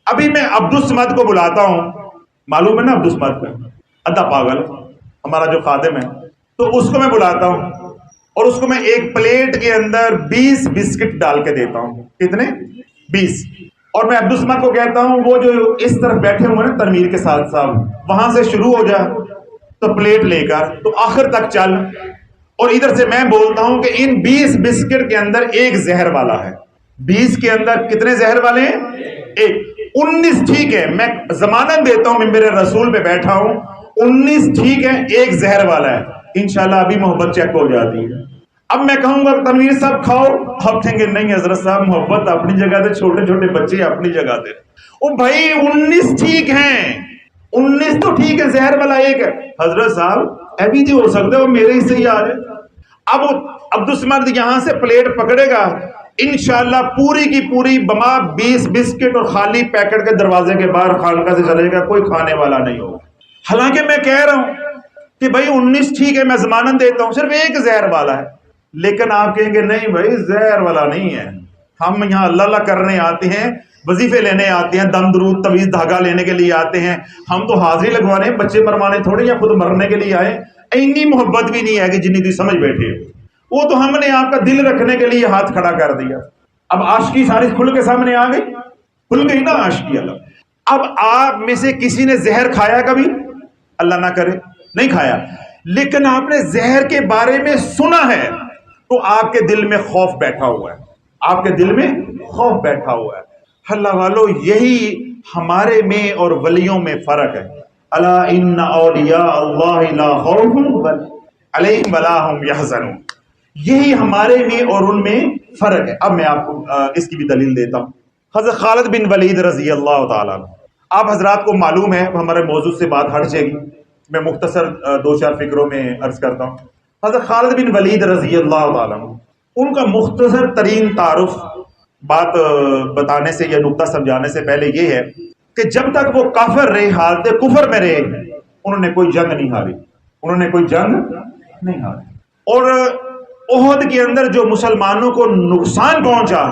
ابھی میں عبدالصمد کو بلاتا ہوں. معلوم ہے نا عبدالصمد کا ادھا پاگل ہمارا جو خادم ہے، تو اس کو میں بلاتا ہوں اور اس کو میں ایک پلیٹ کے اندر 20 بسکٹ ڈال کے دیتا ہوں. کتنے؟ 20. اور میں عبدالصمد کو کہتا ہوں وہ جو اس طرف بیٹھے ہوئے نا تنویر کے ساتھ صاحب، وہاں سے شروع ہو جا تو پلیٹ لے کر تو آخر تک چل. اور ادھر سے میں بولتا ہوں کہ ان 20 بسکٹ کے اندر ایک زہر والا ہے. 20 کے اندر کتنے زہر والے ہیں؟ ایک. 19 ٹھیک ہے، میں ضمانت دیتا ہوں، میں میرے رسول پہ بیٹھا ہوں. 19 ٹھیک ہے، ایک زہر والا ہے. انشاءاللہ ابھی محبت چیک ہو جاتی ہے. اب میں کہوں گا تنویر صاحب کھاؤ، آپ کہیں گے نہیں حضرت صاحب محبت اپنی جگہ دے، چھوٹے چھوٹے بچے اپنی جگہ دے. او بھائی 19 ٹھیک ہیں، 19 تو ٹھیک ہے، زہر والا ایک ہے. حضرت صاحب ابھی جو ہو سکتا ہے وہ میرے ہی سے ہی آ جائے. اب عبدالصمد یہاں سے پلیٹ پکڑے گا، انشاءاللہ پوری کی پوری بما 20 بسکٹ اور خالی پیکٹ کے دروازے کے باہر خانقاہ سے چلے گا، کوئی کھانے والا نہیں ہوگا. حالانکہ میں کہہ رہا ہوں کہ بھائی 19 ٹھیک ہے، میں ضمانت دیتا ہوں، صرف ایک زہر والا ہے. لیکن آپ کہیں گے نہیں بھائی زہر والا نہیں ہے، ہم یہاں اللہ اللہ کرنے آتے ہیں، وظیفے لینے آتے ہیں، دم درود تویز دھاگا لینے کے لیے آتے ہیں. ہم تو حاضری لگوانے، بچے مروانے تھوڑے یا خود مرنے کے لیے آئے. اتنی محبت بھی نہیں ہے کہ جنی تھی سمجھ بیٹھے. وہ تو ہم نے آپ کا دل رکھنے کے لیے ہاتھ کھڑا کر دیا. اب عاشقی ساری کھل کے سامنے آ گئی، کھل گئی نا عاشقی. اللہ اب آپ میں سے کسی نے زہر کھایا کبھی؟ اللہ نہ کرے نہیں کھایا، لیکن آپ نے زہر کے بارے میں سنا ہے تو آپ کے دل میں خوف بیٹھا ہوا ہے. آپ کے دل میں خوف بیٹھا ہوا ہے. اللہ والو یہی ہمارے میں اور ولیوں میں فرق ہے. الا ان اولیاء اللہ لا خوف علیہم ولا هم يحزنون. یہی ہمارے میں اور ان میں فرق ہے. اب میں آپ کو اس کی بھی دلیل دیتا ہوں. حضرت خالد بن ولید رضی اللہ تعالیٰ عنہ، آپ حضرات کو معلوم ہے ہمارے موضوع سے بات ہٹ جائے گی، میں مختصر 2-4 فکروں میں عرض کرتا ہوں. حضرت خالد بن ولید رضی اللہ تعالیٰ عنہ، ان کا مختصر ترین تعارف بات بتانے سے یا نقطہ سمجھانے سے پہلے یہ ہے کہ جب تک وہ کافر رہے، حالت کفر میں رہے، انہوں نے کوئی جنگ نہیں ہاری. انہوں نے کوئی جنگ نہیں ہاری. اور احد کے اندر جو مسلمانوں کو نقصان پہنچا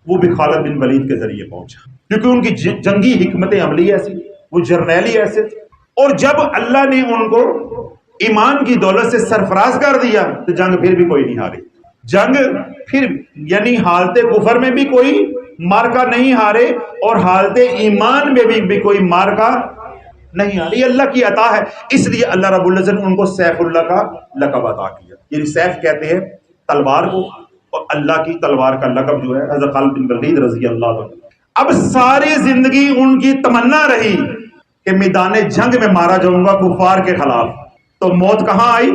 وہ بھی خالد بن ولید کے ذریعے پہنچا، کیونکہ ان کی جنگی حکمت عملی ایسی، وہ جرنیلی ایسے تھے. اور جب اللہ نے ان کو ایمان کی دولت سے سرفراز کر دیا تو جنگ پھر بھی کوئی نہیں ہاری. جنگ پھر یعنی حالت کفر میں بھی کوئی مارکا نہیں ہارے اور حالت ایمان میں بھی کوئی مارکا نہیں ہارے. یہ اللہ کی عطا ہے. اس لیے اللہ رب العزت نے ان کو سیف اللہ کا لقب عطا کیا. یعنی سیف کہتے ہیں تلوار کو، اور اللہ کی تلوار کا لقب جو ہے حضرت خالد بن ولید رضی اللہ عنہ. اب ساری زندگی ان کی تمنا رہی کہ میدان جنگ میں مارا جاؤں گا کفار کے خلاف. تو موت کہاں آئی؟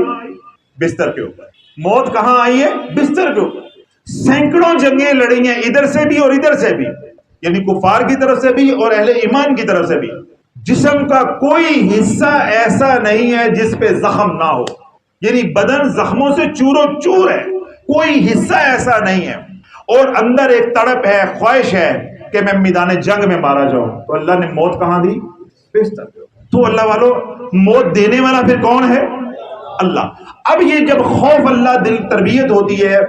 بستر کے اوپر. موت کہاں آئی ہے؟ بستر کے اوپر. سینکڑوں جنگیں لڑی ہیں ادھر سے بھی اور ادھر سے بھی، یعنی کفار کی طرف سے بھی اور اہل ایمان کی طرف سے بھی. جسم کا کوئی حصہ ایسا نہیں ہے جس پہ زخم نہ ہو، یعنی بدن زخموں سے چور و چور ہے، کوئی حصہ ایسا نہیں ہے، اور اندر ایک تڑپ ہے، خواہش ہے کہ میں میدان جنگ میں مارا جاؤں۔ تو اللہ نے موت کہاں دی؟ بستر پہ۔ تو اللہ والو، موت دینے والا پھر کون ہے؟ اللہ۔ اب یہ جب خوف اللہ دل تربیت ہوتی ہے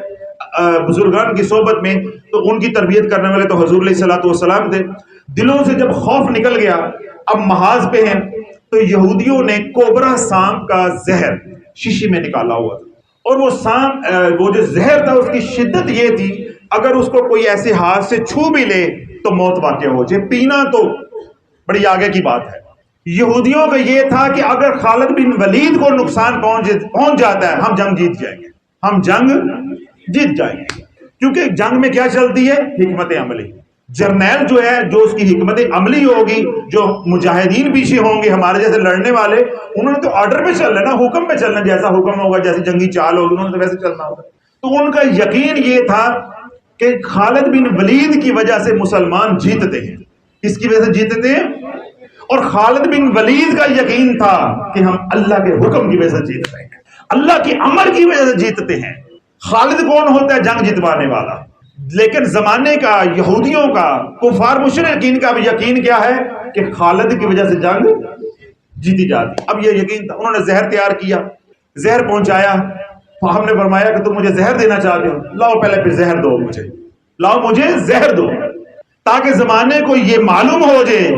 بزرگان کی صحبت میں، تو ان کی تربیت کرنے والے تو حضور علیہ الصلوۃ والسلام تھے۔ دلوں سے جب خوف نکل گیا، اب محاذ پہ ہیں، تو یہودیوں نے کوبرا سانپ کا زہر شیشی میں نکالا ہوا تھا، اور وہ سانپ وہ جو زہر تھا اس کی شدت یہ تھی، اگر اس کو کوئی ایسے ہاتھ سے چھو بھی لے تو موت واقع ہو جائے، پینا تو بڑی آگے کی بات ہے۔ یہودیوں کا یہ تھا کہ اگر خالد بن ولید کو نقصان پہنچ جاتا ہے، ہم جنگ جیت جائیں گے، ہم جنگ جیت جائیں گے، کیونکہ جنگ میں کیا چلتی ہے؟ حکمت عملی۔ جرنیل جو ہے، جو اس کی حکمت عملی ہوگی، جو مجاہدین پیچھے ہوں گے ہمارے جیسے لڑنے والے، انہوں نے تو آرڈر پہ چلنا نا، حکم پہ چلنا، جیسا حکم ہوگا، جیسی جنگی چال ہوگی، انہوں نے تو ویسے چلنا ہوگا۔ تو ان کا یقین یہ تھا کہ خالد بن ولید کی وجہ سے مسلمان جیتتے ہیں۔ اس کی وجہ سے جیتتے ہیں، اور خالد بن ولید کا یقین تھا کہ ہم اللہ کے حکم کی وجہ سے جیتتے ہیں، اللہ کے امر کی وجہ سے جیتتے ہیں۔ خالد کون ہوتا ہے؟ جنگ جتوانے والا۔ لیکن زمانے کا، یہودیوں کا، کفار مشرکین کا بھی یقین کیا ہے کہ خالد کی وجہ سے جنگ جیتی جاتی۔ اب یہ یقین تھا، انہوں نے زہر تیار کیا، زہر پہنچایا، ہم نے فرمایا کہ تم مجھے زہر دینا چاہتے ہو، لاؤ پہلے پھر زہر دو مجھے، لاؤ مجھے زہر دو، تاکہ زمانے کو یہ معلوم ہو جائے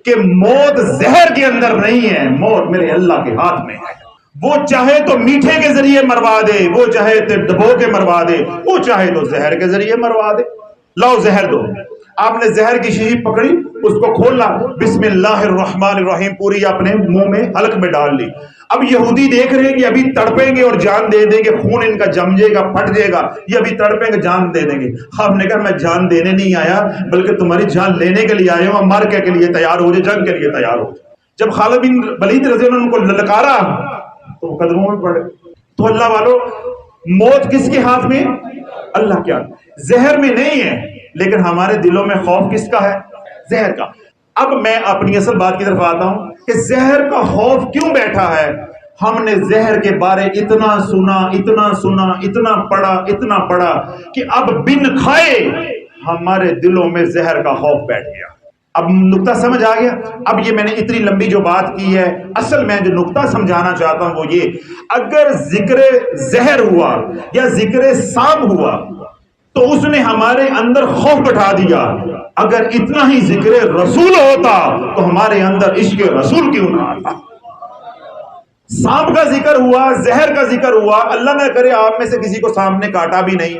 کہ موت زہر کے اندر نہیں ہے، موت میرے اللہ کے ہاتھ میں ہے۔ وہ چاہے تو میٹھے کے ذریعے مروا دے، وہ چاہے تو ڈبو کے مروا دے، وہ چاہے تو زہر کے ذریعے مروا دے، لاؤ زہر دو۔ آپ نے زہر کی شیشی پکڑی، اس کو کھولا، بسم اللہ الرحمن الرحیم پوری اپنے منہ میں حلق میں ڈال لی۔ اب یہودی دیکھ رہے ہیں کہ ابھی تڑپیں گے اور جان دے دیں گے، خون ان کا جم جائے گا، پھٹ جائے گا، یہ ابھی تڑپیں گے، جان دے دیں گے۔ آپ نے کہا میں جان دینے نہیں آیا، بلکہ تمہاری جان لینے کے لیے آیا ہوں، مر کے لیے تیار ہو جائے، جنگ کے لیے تیار ہو جائے۔ جب خالد بن ولید رضی اللہ عنہ ان کو للکارا تو قدموں میں پڑے۔ تو اللہ والو، موت کس کے ہاتھ میں؟ اللہ کے ہاتھ۔ زہر میں نہیں ہے، لیکن ہمارے دلوں میں خوف کس کا ہے؟ زہر کا۔ اب میں اپنی اصل بات کی طرف آتا ہوں کہ زہر کا خوف کیوں بیٹھا ہے۔ ہم نے زہر کے بارے اتنا سنا، اتنا سنا، اتنا پڑھا کہ اب بن کھائے ہمارے دلوں میں زہر کا خوف بیٹھ گیا۔ اب نقطہ سمجھ آ گیا؟ اب یہ میں نے اتنی لمبی جو بات کی ہے، اصل میں جو نقطہ سمجھانا چاہتا ہوں وہ یہ، اگر ذکر زہر ہوا یا ذکر سانپ ہوا تو اس نے ہمارے اندر خوف بٹھا دیا۔ اگر اتنا ہی ذکر رسول ہوتا تو ہمارے اندر عشق رسول کیوں نہ آتا؟ سانپ کا ذکر ہوا، زہر کا ذکر ہوا، اللہ نہ کرے آپ میں سے کسی کو سانپ نے کاٹا بھی نہیں،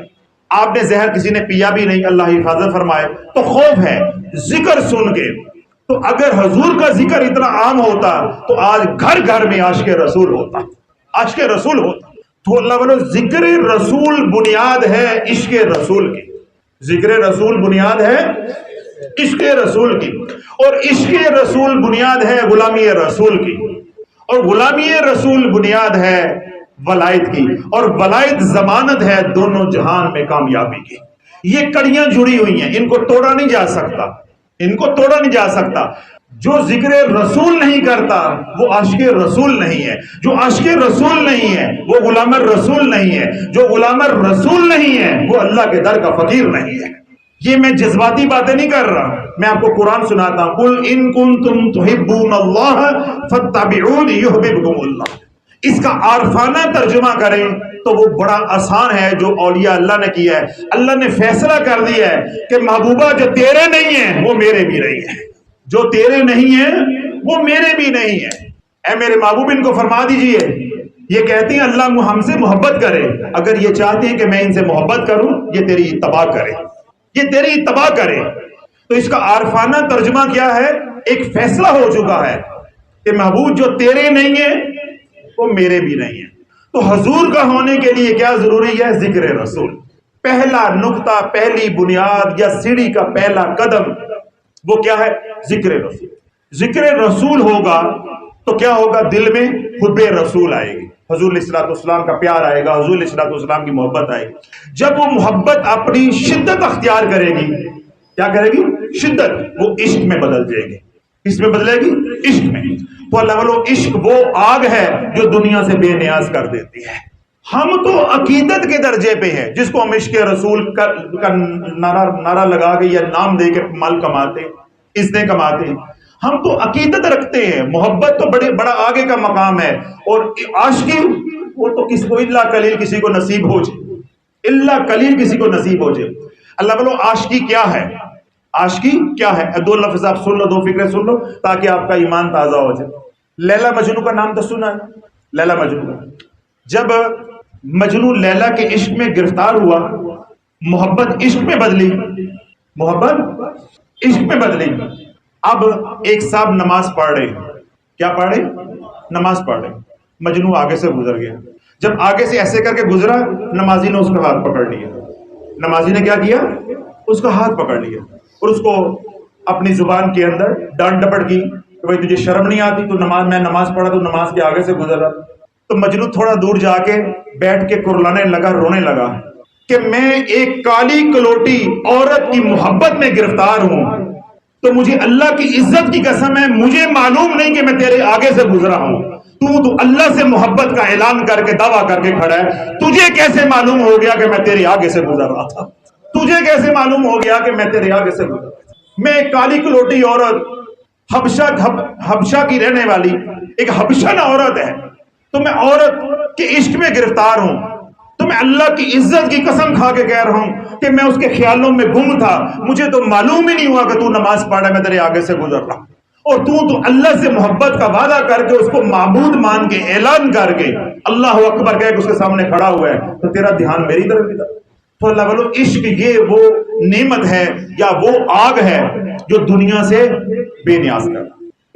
آپ نے زہر کسی نے پیا بھی نہیں، اللہ حفاظت فرمائے، تو خوف ہے ذکر سن کے۔ تو اگر حضور کا ذکر اتنا عام ہوتا تو آج گھر گھر میں عاشق رسول ہوتا، عاشق رسول ہوتا۔ تو اللہ بولو، ذکر رسول بنیاد ہے عشق رسول کی، ذکر رسول بنیاد ہے عشق رسول کی، اور عشق رسول بنیاد ہے غلامی رسول کی، اور غلامی رسول بنیاد ہے ولایت کی، اور ولایت ضمانت ہے دونوں جہان میں کامیابی کی۔ یہ کڑیاں جڑی ہوئی ہیں، ان کو توڑا نہیں جا سکتا، ان کو توڑا نہیں جا سکتا۔ جو ذکر رسول نہیں کرتا وہ عاشق رسول نہیں ہے، جو عاشق رسول نہیں ہے وہ غلام رسول نہیں ہے، جو غلام رسول نہیں ہے وہ اللہ کے در کا فقیر نہیں ہے۔ یہ میں جذباتی باتیں نہیں کر رہا، میں آپ کو قرآن سناتا ہوں، قل ان کنتم تحبون اللہ فاتبعونی یحببکم اللہ۔ اس کا عارفانہ ترجمہ کریں تو وہ بڑا آسان ہے جو اولیاء اللہ نے کیا ہے۔ اللہ نے فیصلہ کر دیا ہے کہ محبوبہ جو تیرے نہیں ہیں وہ میرے بھی نہیں ہیں، جو تیرے نہیں ہیں وہ میرے بھی نہیں ہیں۔ اے میرے محبوب ان کو فرما دیجئے، یہ کہتی ہیں اللہ ہم سے محبت کرے، اگر یہ چاہتے ہیں کہ میں ان سے محبت کروں یہ تیری اتباع کرے، یہ تیری اتباع کرے۔ تو اس کا عارفانہ ترجمہ کیا ہے؟ ایک فیصلہ ہو چکا ہے کہ محبوب جو تیرے نہیں ہیں وہ میرے بھی نہیں ہیں۔ تو حضور کا ہونے کے لیے کیا ضروری ہے؟ ذکر رسول۔ پہلا نقطہ، پہلی بنیاد یا سیڑھی کا پہلا قدم وہ کیا ہے؟ ذکر رسول۔ ذکر رسول ہوگا تو کیا ہوگا؟ دل میں حب رسول آئے گی، حضور علیہ الصلوۃ والسلام کا پیار آئے گا، حضور علیہ الصلوۃ والسلام کی محبت آئے گی۔ جب وہ محبت اپنی شدت اختیار کرے گی، کیا کرے گی؟ شدت، وہ عشق میں بدل جائے گی۔ کس میں بدلے گی؟ عشق میں. تو اللہ والو عشق وہ آگ ہے جو دنیا سے بے نیاز کر دیتی ہے. ہم تو عقیدت کے درجے پہ ہیں جس کو ہم عشق رسول کا نعرہ لگا کے یا نام دے کے مال کماتے، عزتیں کماتے. ہم تو عقیدت رکھتے ہیں. محبت تو بڑا آگے کا مقام ہے. اور عاشقی وہ تو کس کو اللہ قلیل کسی کو نصیب ہو جائے، اللہ قلیل کسی کو نصیب ہو جائے. اللہ بولو عاشقی کیا ہے؟ عاشقی کیا ہے؟ دو لفظ آپ سن لو، دو فکریں سن لو تاکہ آپ کا ایمان تازہ ہو جائے. لیلا مجنو کا نام تو سنا ہے؟ لیلا مجنو کا جب مجنو لیلا کے عشق میں گرفتار ہوا، محبت عشق میں بدلی، محبت عشق میں بدلی. اب ایک صاحب نماز پڑھ رہے، کیا پڑھ رہے؟ نماز پڑھ رہے. مجنو آگے سے گزر گیا. جب آگے سے ایسے کر کے گزرا، نمازی نے اس کا ہاتھ پکڑ لیا. نمازی نے کیا کیا؟ اس کا ہاتھ پکڑ لیا اور اس کو اپنی زبان کے اندر ڈانٹ ڈپٹ کی کہ بھائی تجھے شرم نہیں آتی؟ تو میں نماز پڑھا تو نماز کے آگے سے گزر رہا. تو مجنو تھوڑا دور جا کے بیٹھ کے کرلانے لگا، رونے لگا کہ میں ایک کالی کلوٹی عورت کی محبت میں گرفتار ہوں، تو مجھے اللہ کی عزت کی قسم ہے مجھے معلوم نہیں کہ میں تیرے آگے سے گزرا ہوں. تو اللہ سے محبت کا اعلان کر کے دعویٰ کر کے کھڑا ہے، تجھے کیسے معلوم ہو گیا کہ میں تیرے آگے سے گزر رہا تھا؟ تجھے کیسے معلوم ہو گیا کہ میں تیرے آگے سے گزر رہا تھا؟ میں ایک کالی کلوٹی عورت، حبشہ کی رہنے والی ایک حبشن عورت ہے، تو میں عورت کے عشق میں گرفتار ہوں. تو میں اللہ کی عزت کی قسم کھا کے کہہ رہا ہوں کہ میں اس کے خیالوں میں گم تھا، مجھے تو معلوم ہی نہیں ہوا کہ تو نماز پڑھ رہا ہے، میں تیرے آگے سے گزر رہا ہوں. اور تو اللہ سے محبت کا وعدہ کر کے اس کو معبود مان کے اعلان کر کے اللہ اکبر کہہ کے اس کے سامنے کھڑا ہوا ہے، تو تیرا دھیان میری طرف بھی تھا. تو اللہ والو عشق یہ وہ نعمت ہے یا وہ آگ ہے جو دنیا سے بے نیاز کر.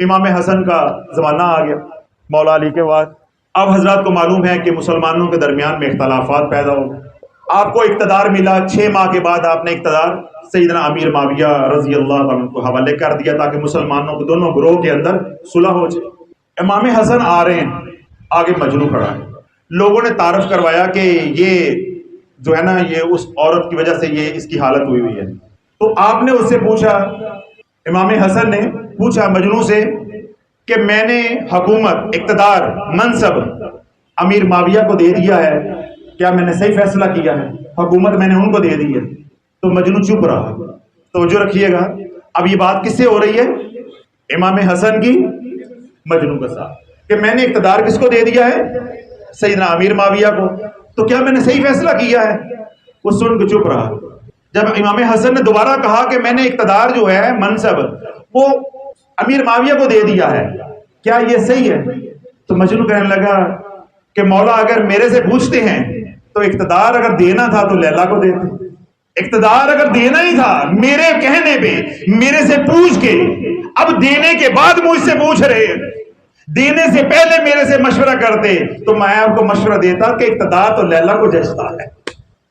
امام حسن کا زمانہ آ گیا مولا علی کے بعد. اب حضرات کو معلوم ہے کہ مسلمانوں کے درمیان میں اختلافات پیدا ہو گئے. آپ کو اقتدار ملا، 6 ماہ کے بعد آپ نے اقتدار سیدنا امیر معاویہ رضی اللہ عنہ کو حوالے کر دیا تاکہ مسلمانوں کے دونوں گروہ کے اندر صلح ہو جائے. امام حسن آ رہے ہیں، آگے مجنو کھڑا ہے. لوگوں نے تعارف کروایا کہ یہ جو ہے نا یہ اس عورت کی وجہ سے یہ اس کی حالت ہوئی ہے. تو آپ نے اس سے پوچھا، امام حسن نے پوچھا مجنو سے کہ میں نے حکومت، اقتدار، منصب امیر معاویہ کو دے دیا ہے، کیا میں نے صحیح فیصلہ کیا ہے؟ حکومت میں نے ان کو دے دی ہے. تو مجنو چپ رہا. توجہ رکھیے گا، اب یہ بات کس سے ہو رہی ہے؟ امام حسن کی مجنو کے ساتھ، کہ میں نے اقتدار کس کو دے دیا ہے؟ سیدنا امیر معاویہ کو. تو کیا میں نے صحیح فیصلہ کیا ہے؟ وہ سن کے چپ رہا. جب امام حسن نے دوبارہ کہا کہ میں نے اقتدار جو ہے، منصب، وہ امیر معاویہ کو دے دیا ہے، کیا یہ صحیح ہے؟ تو مجنو کہنے لگا کہ مولا اگر میرے سے پوچھتے ہیں تو اقتدار اگر دینا تھا تو لیلا کو دیتے. اقتدار اگر دینا ہی تھا میرے کہنے پہ، میرے سے پوچھ کے، اب دینے کے بعد مجھ سے پوچھ رہے ہیں، دینے سے پہلے میرے سے مشورہ کرتے تو میں آپ کو مشورہ دیتا کہ اقتدار تو لیلا کو جچتا ہے،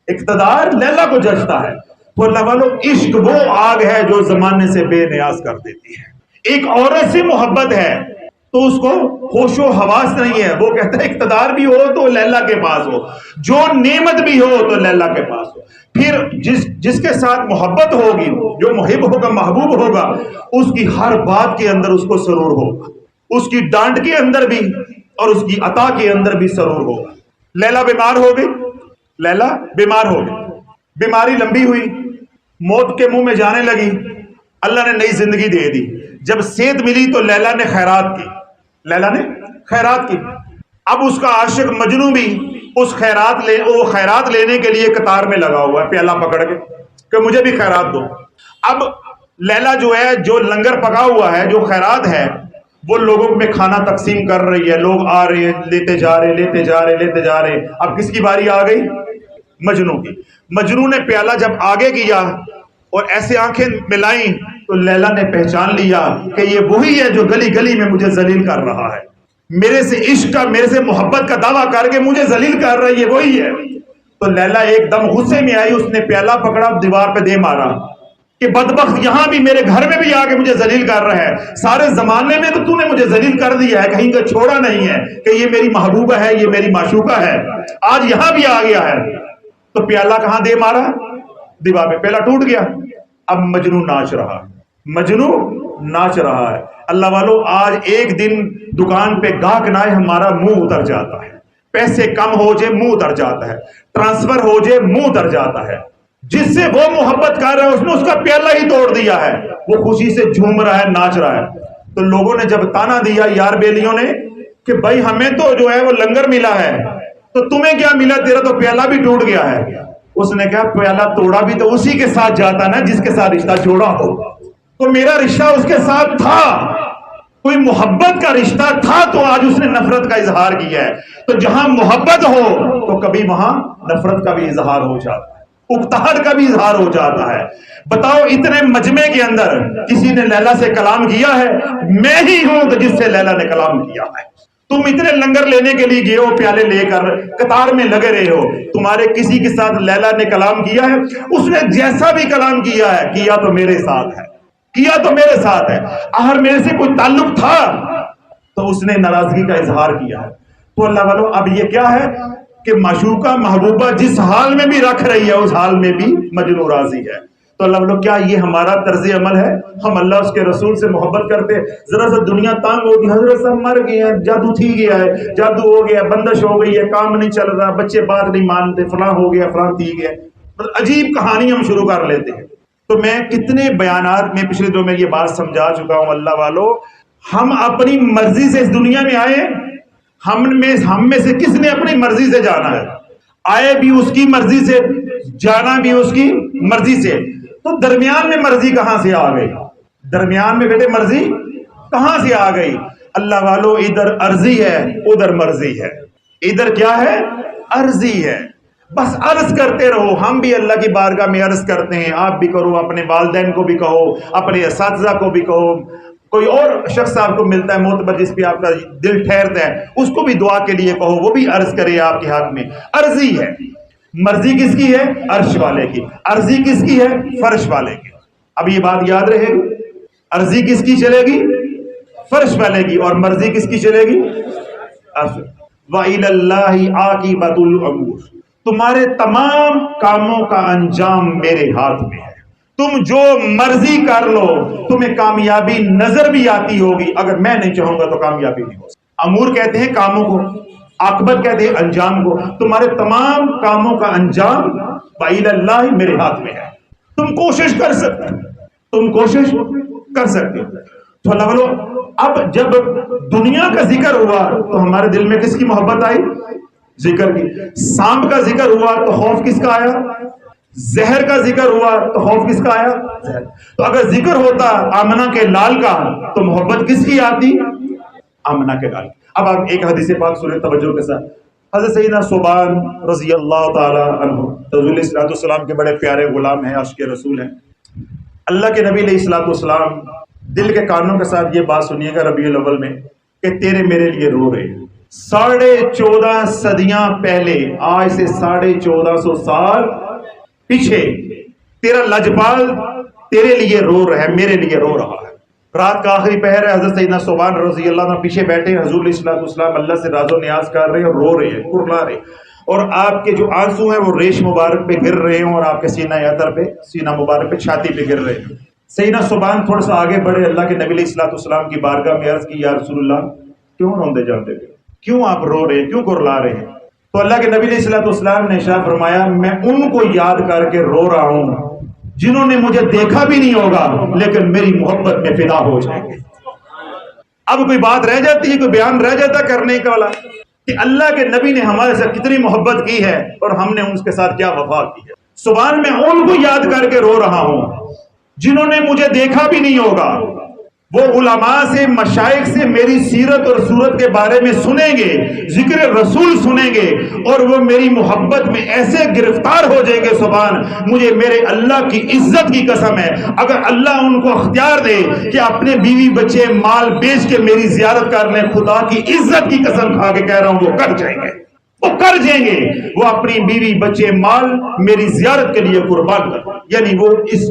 اقتدار لیلا کو جچتا ہے. تو اللہ والو عشق وہ آگ ہے جو زمانے سے بے نیاز کر دیتی ہے. ایک عورت سے محبت ہے تو اس کو ہوش و حواس نہیں ہے، وہ کہتا ہے اقتدار بھی ہو تو لیلا کے پاس ہو، جو نعمت بھی ہو تو لیلا کے پاس ہو. پھر جس کے ساتھ محبت ہوگی، جو محب ہوگا، محبوب ہوگا، اس کی ہر بات کے اندر اس کو سرور ہوگا، اس کی ڈانٹ کے اندر بھی اور اس کی عطا کے اندر بھی سرور ہوگا. لیلا بیمار ہو گئی، لیلا بیمار ہو گئی، بیماری لمبی ہوئی، موت کے منہ میں جانے لگی، اللہ نے نئی زندگی دے دی. جب صحت ملی تو لیلا نے خیرات کی، لیلا نے خیرات کی. اب اس کا عاشق مجنو بھی اس خیرات لینے کے لیے قطار میں لگا ہوا ہے، پیالہ پکڑ کے کہ مجھے بھی خیرات دو. اب لیلا جو ہے، جو لنگر پکا ہوا ہے، جو خیرات ہے، وہ لوگوں میں کھانا تقسیم کر رہی ہے. لوگ آ رہے ہیں، لیتے جا رہے. اب کس کی باری آ گئی؟ مجنو کی. مجنو نے پیالہ جب آگے کیا اور ایسے آنکھیں ملائیں تو لیلا نے پہچان لیا کہ یہ وہی ہے جو گلی گلی میں مجھے ذلیل کر رہا ہے، میرے سے عشق کا، میرے سے محبت کا دعویٰ کر کے مجھے ذلیل کر رہا ہے، یہ وہی ہے. تو لیلا ایک دم غصے میں آئی، اس نے پیالہ پکڑا، دیوار پہ دے مارا کہ بدبخت یہاں بھی، میرے گھر میں بھی آ کے مجھے ذلیل کر رہا ہے، سارے زمانے میں تو نے مجھے ذلیل کر دیا ہے، کہیں کا چھوڑا نہیں ہے کہ یہ میری محبوبہ ہے، یہ میری معشوقہ ہے، آج یہاں بھی آ گیا ہے. تو پیالہ کہاں دے مارا؟ دیوار پہ. پیالہ ٹوٹ گیا. اب مجنو ناچ رہا. مجنو ناچ رہا ہے۔ اللہ والو آج ایک دن دکان پہ گاہک نہ آئے ہمارا منہ اتر جاتا ہے، پیسے کم ہو جائے منہ اتر جاتا ہے، ٹرانسفر ہو جائے منہ اتر جاتا ہے۔ جس سے وہ محبت کر رہا ہے اس نے اس کا پیالہ ہی توڑ دیا ہے، وہ خوشی سے جھوم رہا ہے، ناچ رہا ہے۔ تو لوگوں نے جب تانا دیا یار بیلیوں نے کہ بھائی ہمیں تو جو ہے وہ لنگر ملا ہے، تو تمہیں کیا ملا؟ تیرا تو پیالہ بھی ٹوٹ گیا ہے۔ اس نے کہا پیالہ توڑا بھی تو اسی کے ساتھ جاتا نا جس کے ساتھ رشتہ جوڑا ہو، تو میرا رشتہ اس کے ساتھ تھا، کوئی محبت کا رشتہ تھا، تو آج اس نے نفرت کا اظہار کیا ہے۔ تو جہاں محبت ہو تو کبھی وہاں نفرت کا بھی اظہار ہو جاتا ہے، اکتاہٹ کا بھی اظہار ہو جاتا ہے۔ بتاؤ اتنے مجمع کے اندر کسی نے لیلا سے کلام کیا ہے؟ میں ہی ہوں تو جس سے لیلا نے کلام کیا ہے۔ تم اتنے لنگر لینے کے لیے گئے ہو، پیالے لے کر قطار میں لگے رہے ہو، تمہارے کسی کے ساتھ لیلا نے کلام کیا ہے؟ اس نے جیسا بھی کلام کیا ہے، کیا تو میرے ساتھ ہے، کیا تو میرے ساتھ ہے، اگر میرے سے کوئی تعلق تھا تو اس نے ناراضگی کا اظہار کیا ہے۔ تو اللہ والو اب یہ کیا ہے کہ معشوقہ محبوبہ جس حال میں بھی رکھ رہی ہے اس حال میں بھی مجنون راضی ہے۔ تو اللہ والو کیا یہ ہمارا طرز عمل ہے؟ ہم اللہ اس کے رسول سے محبت کرتے، ذرا سا دنیا تانگ ہوتی، حضرت صاحب مر گئے ہیں، جادو تھی گیا ہے، جادو ہو گیا، بندش ہو گئی ہے، کام نہیں چل رہا، بچے بات نہیں مانتے، فلاں ہو گیا، فلاں تھی گیا، عجیب کہانی ہم شروع کر لیتے ہیں۔ تو میں کتنے بیانات میں پچھلے دو میں یہ بات سمجھا چکا ہوں اللہ والو، ہم اپنی مرضی سے اس دنیا میں آئے، ہم میں سے کس نے اپنی مرضی سے جانا ہے؟ آئے بھی اس کی مرضی سے، جانا بھی اس کی مرضی سے، تو درمیان میں مرضی کہاں سے آ گئی؟ درمیان میں بیٹے مرضی کہاں سے آ گئی؟ اللہ والو ادھر عرضی ہے ادھر مرضی ہے، ادھر کیا ہے؟ عرضی ہے۔ بس عرض کرتے رہو، ہم بھی اللہ کی بارگاہ میں عرض کرتے ہیں، آپ بھی کرو، اپنے والدین کو بھی کہو، اپنے اساتذہ کو بھی کہو، کوئی اور شخص آپ کو ملتا ہے معتبر جس پہ آپ کا دل ٹھہرتا ہے اس کو بھی دعا کے لیے کہو، وہ بھی عرض کرے آپ کے حق میں۔ عرضی ہے، مرضی کس کی ہے؟ عرش والے کی۔ عرضی کس کی ہے؟ فرش والے کی۔ اب یہ بات یاد رہے گی، عرضی کس کی چلے گی؟ فرش والے کی، اور مرضی کس کی چلے گی؟ وَإِلَى اللَّهِ عَاقِبَةُ الْأُمُورِ، تمہارے تمام کاموں کا انجام میرے ہاتھ میں ہے، تم جو مرضی کر لو، تمہیں کامیابی نظر بھی آتی ہوگی، اگر میں نہیں چاہوں گا تو کامیابی نہیں ہو سکتی۔ امور کہتے ہیں کاموں کو، عاقبت کہتے ہیں انجام کو، تمہارے تمام کاموں کا انجام وَإِلَى اللَّهِ میرے ہاتھ میں ہے، تم کوشش کر سکتے، تم کوشش کر سکتے ہو۔ تو اللہ والو اب جب دنیا کا ذکر ہوا تو ہمارے دل میں کس کی محبت آئی؟ ذکر کی۔ سانپ کا ذکر ہوا تو خوف کس کا آیا؟ زہر کا ذکر ہوا تو خوف کس کا آیا؟ زہر۔ تو اگر ذکر ہوتا آمنہ کے لال کا تو محبت کس کی آتی؟ آمنہ کے لال۔ اب آپ ایک حدیث پاک سنیں توجہ کے ساتھ۔ حضرت سیدنا ثوبان رضی اللہ تعالی عنہ رسول علیہ الصلوۃ والسلام کے بڑے پیارے غلام ہیں، عاشق رسول ہیں۔ اللہ کے نبی علیہ الصلوۃ والسلام دل کے کانوں کے ساتھ یہ بات سنیے گا ربیع الاول میں کہ تیرے میرے لیے رو رہے ہیں۔ 14.5 صدیاں پہلے، آج سے 1450 سال پیچھے، تیرا لجپال تیرے لیے رو رہا ہے، میرے لیے رو رہا ہے۔ رات کا آخری پہر ہے، حضرت سیدنا ثوبان رضی اللہ عنہ پیچھے بیٹھے ہیں، حضور علیہ الصلوۃ والسلام اللہ سے راز و نیاز کر رہے ہیں اور رو رہے ہیں، کرلا رہے ہیں، اور آپ کے جو آنسو ہیں وہ ریش مبارک پہ گر رہے ہیں اور آپ کے سینہ اطہر پہ، سینہ مبارک پہ، چھاتی پہ گر رہے ہیں۔ سیدنا ثوبان تھوڑا سا آگے بڑھے، اللہ کے نبی علیہ الصلوۃ والسلام کی بارگاہ میں عرض کی، یا رسول اللہ کیوں روندے جاتے ہیں، کیوں آپ رو رہے ہیں، کیوں کرلا رہے ہیں؟ تو اللہ کے نبی علیہ الصلوۃ والسلام نے ارشاد فرمایا، میں ان کو یاد کر کے رو رہا ہوں جنہوں نے مجھے دیکھا بھی نہیں ہوگا لیکن میری محبت میں فدا ہو جائیں گے۔ اب کوئی بات رہ جاتی ہے، کوئی بیان رہ جاتا کرنے کا والا کہ اللہ کے نبی نے ہمارے ساتھ کتنی محبت کی ہے اور ہم نے ان کے ساتھ کیا وفا کی ہے۔ سبحان، میں ان کو یاد کر کے رو رہا ہوں جنہوں نے مجھے دیکھا بھی نہیں ہوگا، وہ علماء سے، مشائخ سے میری سیرت اور صورت کے بارے میں سنیں گے، ذکر رسول سنیں گے اور وہ میری محبت میں ایسے گرفتار ہو جائیں گے۔ سبحان، مجھے میرے اللہ کی عزت کی قسم ہے، اگر اللہ ان کو اختیار دے کہ اپنے بیوی بچے مال بیچ کے میری زیارت کر لیں، خدا کی عزت کی قسم کھا کے کہہ رہا ہوں وہ کر جائیں گے، وہ کر دیں گے، وہ اپنی بیوی بچے مال میری زیارت کے لیے قربان کر، یعنی وہ اس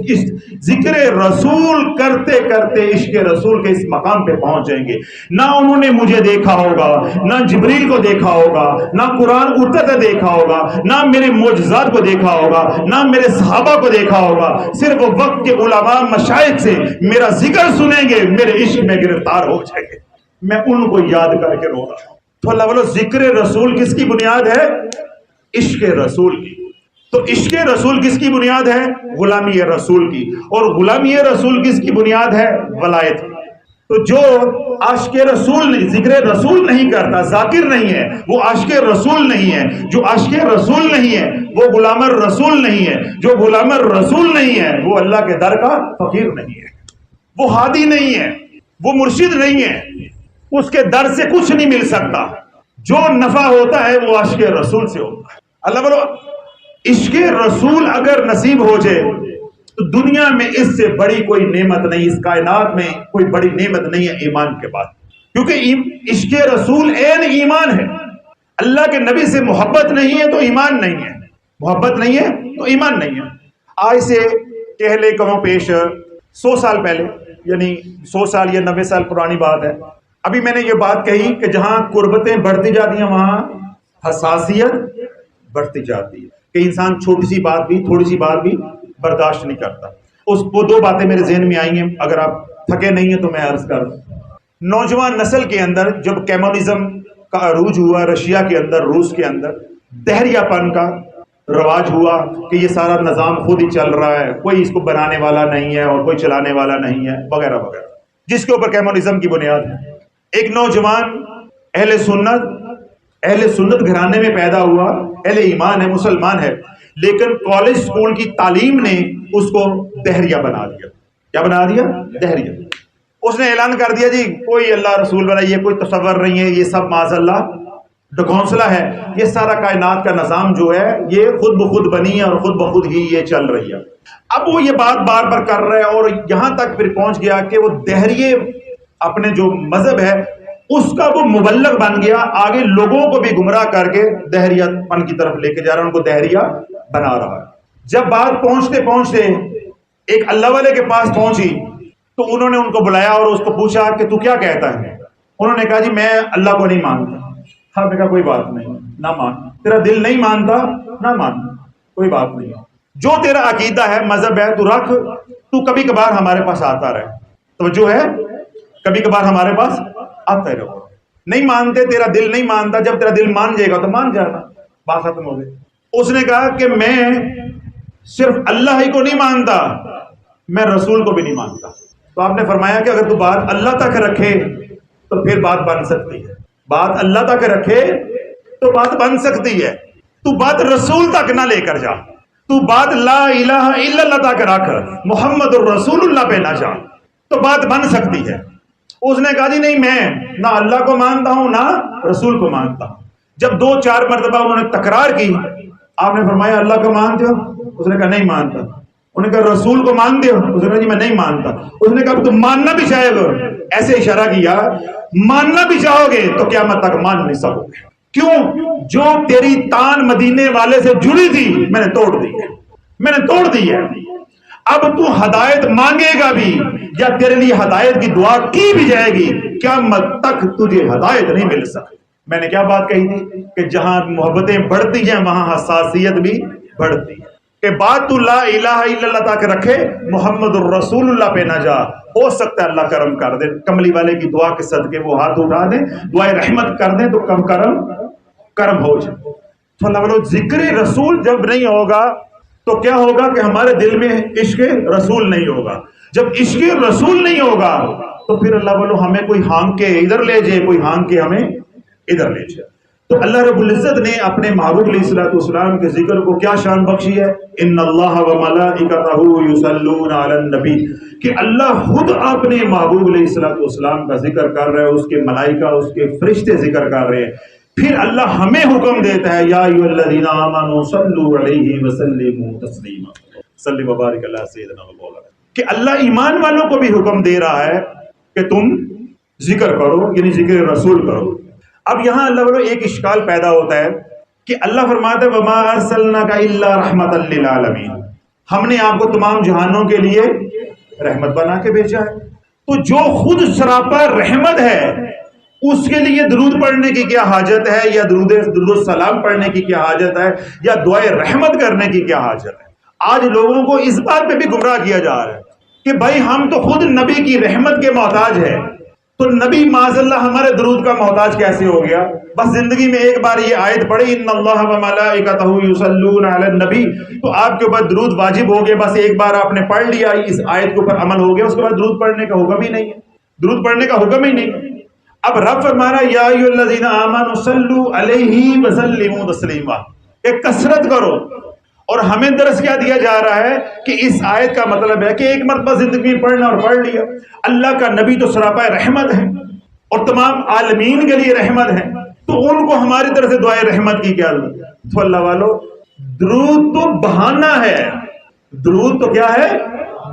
ذکر رسول کرتے کرتے عشق رسول کے اس مقام پہ پہنچ جائیں گے۔ نہ انہوں نے مجھے دیکھا ہوگا، نہ جبریل کو دیکھا ہوگا، نہ قرآن اترتے دیکھا ہوگا، نہ میرے معجزات کو دیکھا ہوگا، نہ میرے صحابہ کو دیکھا ہوگا، صرف وہ وقت کے علماء مشائخ سے میرا ذکر سنیں گے، میرے عشق میں گرفتار ہو جائیں گے، میں ان کو یاد کر کے رو رہا ہوں۔ تو اللہ والو ذکر رسول کس کی بنیاد ہے؟ عشق رسول کی۔ تو عشق رسول کس کی بنیاد ہے؟ غلامی رسول کی۔ اور غلامی رسول کس کی بنیاد ہے؟ ولایت کی۔ تو جو عاشق رسول نہیں، ذکر رسول نہیں کرتا، ذاکر نہیں ہے، وہ عاشق رسول نہیں ہے۔ جو عاشق رسول نہیں ہے وہ غلام الرسول نہیں ہے۔ جو غلام الرسول نہیں ہے وہ اللہ کے در کا فقیر نہیں ہے، وہ ہادی نہیں ہے، وہ مرشد نہیں ہے، اس کے در سے کچھ نہیں مل سکتا۔ جو نفع ہوتا ہے وہ عاشق رسول سے ہوتا ہے۔ اللہ بولو عشق رسول اگر نصیب ہو جائے تو دنیا میں اس سے بڑی کوئی نعمت نہیں، اس کائنات میں کوئی بڑی نعمت نہیں ہے ایمان کے بعد، کیونکہ عشق رسول عین ایمان ہے۔ اللہ کے نبی سے محبت نہیں ہے تو ایمان نہیں ہے، محبت نہیں ہے تو ایمان نہیں ہے۔ آج سے پہلے کموں پیش 100 سال پہلے، یعنی 100 سال یا 90 سال پرانی بات ہے، ابھی میں نے یہ بات کہی کہ جہاں قربتیں بڑھتی جاتی ہیں وہاں حساسیت بڑھتی جاتی ہے، کہ انسان چھوٹی سی بات بھی، تھوڑی سی بات بھی برداشت نہیں کرتا۔ وہ 2 باتیں میرے ذہن میں آئی ہیں، اگر آپ تھکے نہیں ہیں تو میں عرض کر دوں۔ نوجوان نسل کے اندر جب کمیونزم کا عروج ہوا، رشیا کے اندر، روس کے اندر دہریہ پن کا رواج ہوا کہ یہ سارا نظام خود ہی چل رہا ہے، کوئی اس کو بنانے والا نہیں ہے اور کوئی چلانے والا نہیں ہے، وغیرہ وغیرہ، جس کے اوپر کمیونزم کی بنیاد ہے۔ ایک نوجوان اہل سنت گھرانے میں پیدا ہوا، اہل ایمان ہے، مسلمان ہے، لیکن کالج سکول کی تعلیم نے اس کو دہریہ بنا دیا۔ کیا بنا دیا؟ دہریہ۔ اس نے اعلان کر دیا جی کوئی اللہ رسول والا، یہ کوئی تصور نہیں ہے، یہ سب معاذ اللہ ڈھکونسلا ہے، یہ سارا کائنات کا نظام جو ہے یہ خود بخود بنی ہے اور خود بخود ہی یہ چل رہی ہے۔ اب وہ یہ بات بار بار کر رہے ہیں اور یہاں تک پھر پہنچ گیا کہ وہ دہریے اپنے جو مذہب ہے اس کا وہ مبلغ بن گیا، آگے لوگوں کو بھی گمراہ کر کے دہریہ پن کی طرف لے کے جا رہا ہے، ان کو دہریہ بنا رہا ہے۔ جب بات پہنچتے پہنچتے ایک اللہ والے کے پاس پہنچی تو انہوں نے ان کو بلایا اور اس کو پوچھا کہ تو کیا کہتا ہے؟ انہوں نے کہا جی میں اللہ کو نہیں مانتا۔ ہاں میں کہا کوئی بات نہیں، نہ مان، تیرا دل نہیں مانتا نہ مان، کوئی بات نہیں، جو تیرا عقیدہ ہے مذہب ہے تو رکھ، تو کبھی کبھار ہمارے پاس آتا رہے، توجہ ہے، کبھی کبھار ہمارے پاس آتا ہی رہو۔ نہیں مانتے، تیرا دل نہیں مانتا، جب تیرا دل مان جائے گا تو مان جانا، بات ختم ہو گئی۔ اس نے کہا کہ میں صرف اللہ ہی کو نہیں مانتا، میں رسول کو بھی نہیں مانتا۔ تو آپ نے فرمایا کہ اگر تو بات اللہ تک رکھے تو پھر بات بن سکتی ہے، بات اللہ تک رکھے تو بات بن سکتی ہے، تو بات رسول تک نہ لے کر جا، تو بات لا الہ الا اللہ تک رکھ، محمد الرسول اللہ پہ نہ جا، تو بات بن سکتی ہے۔ اس نے کہا جی نہیں میں نہ اللہ کو مانتا ہوں نہ رسول کو مانتا ہوں۔ جب 2-4 مرتبہ انہوں نے تکرار کی، آپ نے فرمایا اللہ کو مانتے ہو؟ اس نے کہا نہیں مانتا۔ انہوں نے کہا رسول کو مانتے ہو؟ اس نے کہا جی میں نہیں مانتا۔ اس نے کہا تم ماننا بھی چاہے گا، ایسے اشارہ کیا، ماننا بھی چاہو گے تو قیامت تک مان نہیں سکو گے۔ کیوں؟ جو تیری تان مدینے والے سے جڑی تھی میں نے توڑ دی ہے، میں نے توڑ دی ہے۔ اب تو ہدایت مانگے گا بھی یا تیرے لیے ہدایت کی دعا کی بھی جائے گی، قیامت تک تجھے ہدایت نہیں مل سکتی۔ میں نے کیا بات کہی تھی کہ جہاں محبتیں بڑھتی ہیں وہاں حساسیت بھی بڑھتی ہے، کہ بات تو لا الہ الا اللہ تک رکھے، محمد الرسول اللہ پہ نہ جا، ہو سکتا ہے اللہ کرم کر دے، کملی والے کی دعا کے صدقے وہ ہاتھ اٹھا دیں، دعائے رحمت کر دیں تو کم کرم ہو جائے۔ تو اللہ والو ذکر رسول جب نہیں ہوگا تو کیا ہوگا کہ ہمارے دل میں عشق رسول نہیں ہوگا۔ جب عشق رسول نہیں ہوگا تو پھر اللہ والو ہمیں کوئی ہانگ کے ادھر لے جائے، کوئی ہانگ کے ہمیں ادھر لے جائے۔ تو اللہ رب العزت نے اپنے محبوب علیہ الصلوۃ والسلام کے ذکر کو کیا شان بخشی ہے؟ ان اللہ و ملائکتہ یصلون علی النبی، کہ اللہ خود اپنے محبوب علیہ الصلوۃ والسلام کا ذکر کر رہے ہیں، اس کے ملائکہ، اس کے فرشتے ذکر کر رہے ہیں۔ پھر اللہ ہمیں حکم دیتا ہے یا ایھا الذین آمنوا صلوا علیہ وسلموا تسلیما، صلی و بارک علی سیدنا و مولانا، کہ اللہ ایمان والوں کو بھی حکم دے رہا ہے کہ تم ذکر کرو، یعنی ذکر رسول کرو۔ اب یہاں اللہ والوں ایک اشکال پیدا ہوتا ہے کہ اللہ فرماتا ہے وما ارسلناک الا رحمتا للعالمین، ہم نے آپ کو تمام جہانوں کے لیے رحمت بنا کے بھیجا ہے۔ تو جو خود سراپا رحمت ہے اس کے لیے درود پڑھنے کی کیا حاجت ہے، یا درود السلام پڑھنے کی کیا حاجت ہے، یا دعائے رحمت کرنے کی کیا حاجت ہے؟ آج لوگوں کو اس بات پہ بھی گمراہ کیا جا رہا ہے کہ بھائی ہم تو خود نبی کی رحمت کے محتاج ہیں، تو نبی معاذ اللہ ہمارے درود کا محتاج کیسے ہو گیا؟ بس زندگی میں ایک بار یہ آیت پڑھی ان اللہ و ملائکتہ یصلون علی النبی، تو آپ کے اوپر درود واجب ہو گیا، بس ایک بار آپ نے پڑھ لیا، اس آیت کے اوپر عمل ہو گیا، اس کے بعد درود پڑھنے کا حکم ہی نہیں ہے، درود پڑھنے کا حکم ہی نہیں ہے۔ اب رب فرما رہا ہے یا ایھا الذین آمنوا صلوا علیہ وسلموا تسلیما، ایک کثرت کرو۔ اور ہمیں درس کیا دیا جا رہا ہے کہ اس آیت کا مطلب ہے کہ ایک مرتبہ زندگی میں پڑھنا اور پڑھ لیا۔ اللہ کا نبی تو سراپا رحمت ہے اور تمام عالمین کے لیے رحمت ہے، تو ان کو ہماری طرف سے دعائے رحمت کی کیا ضرورت ہے؟ تو اللہ والو، درود تو بہانہ ہے، درود تو کیا ہے؟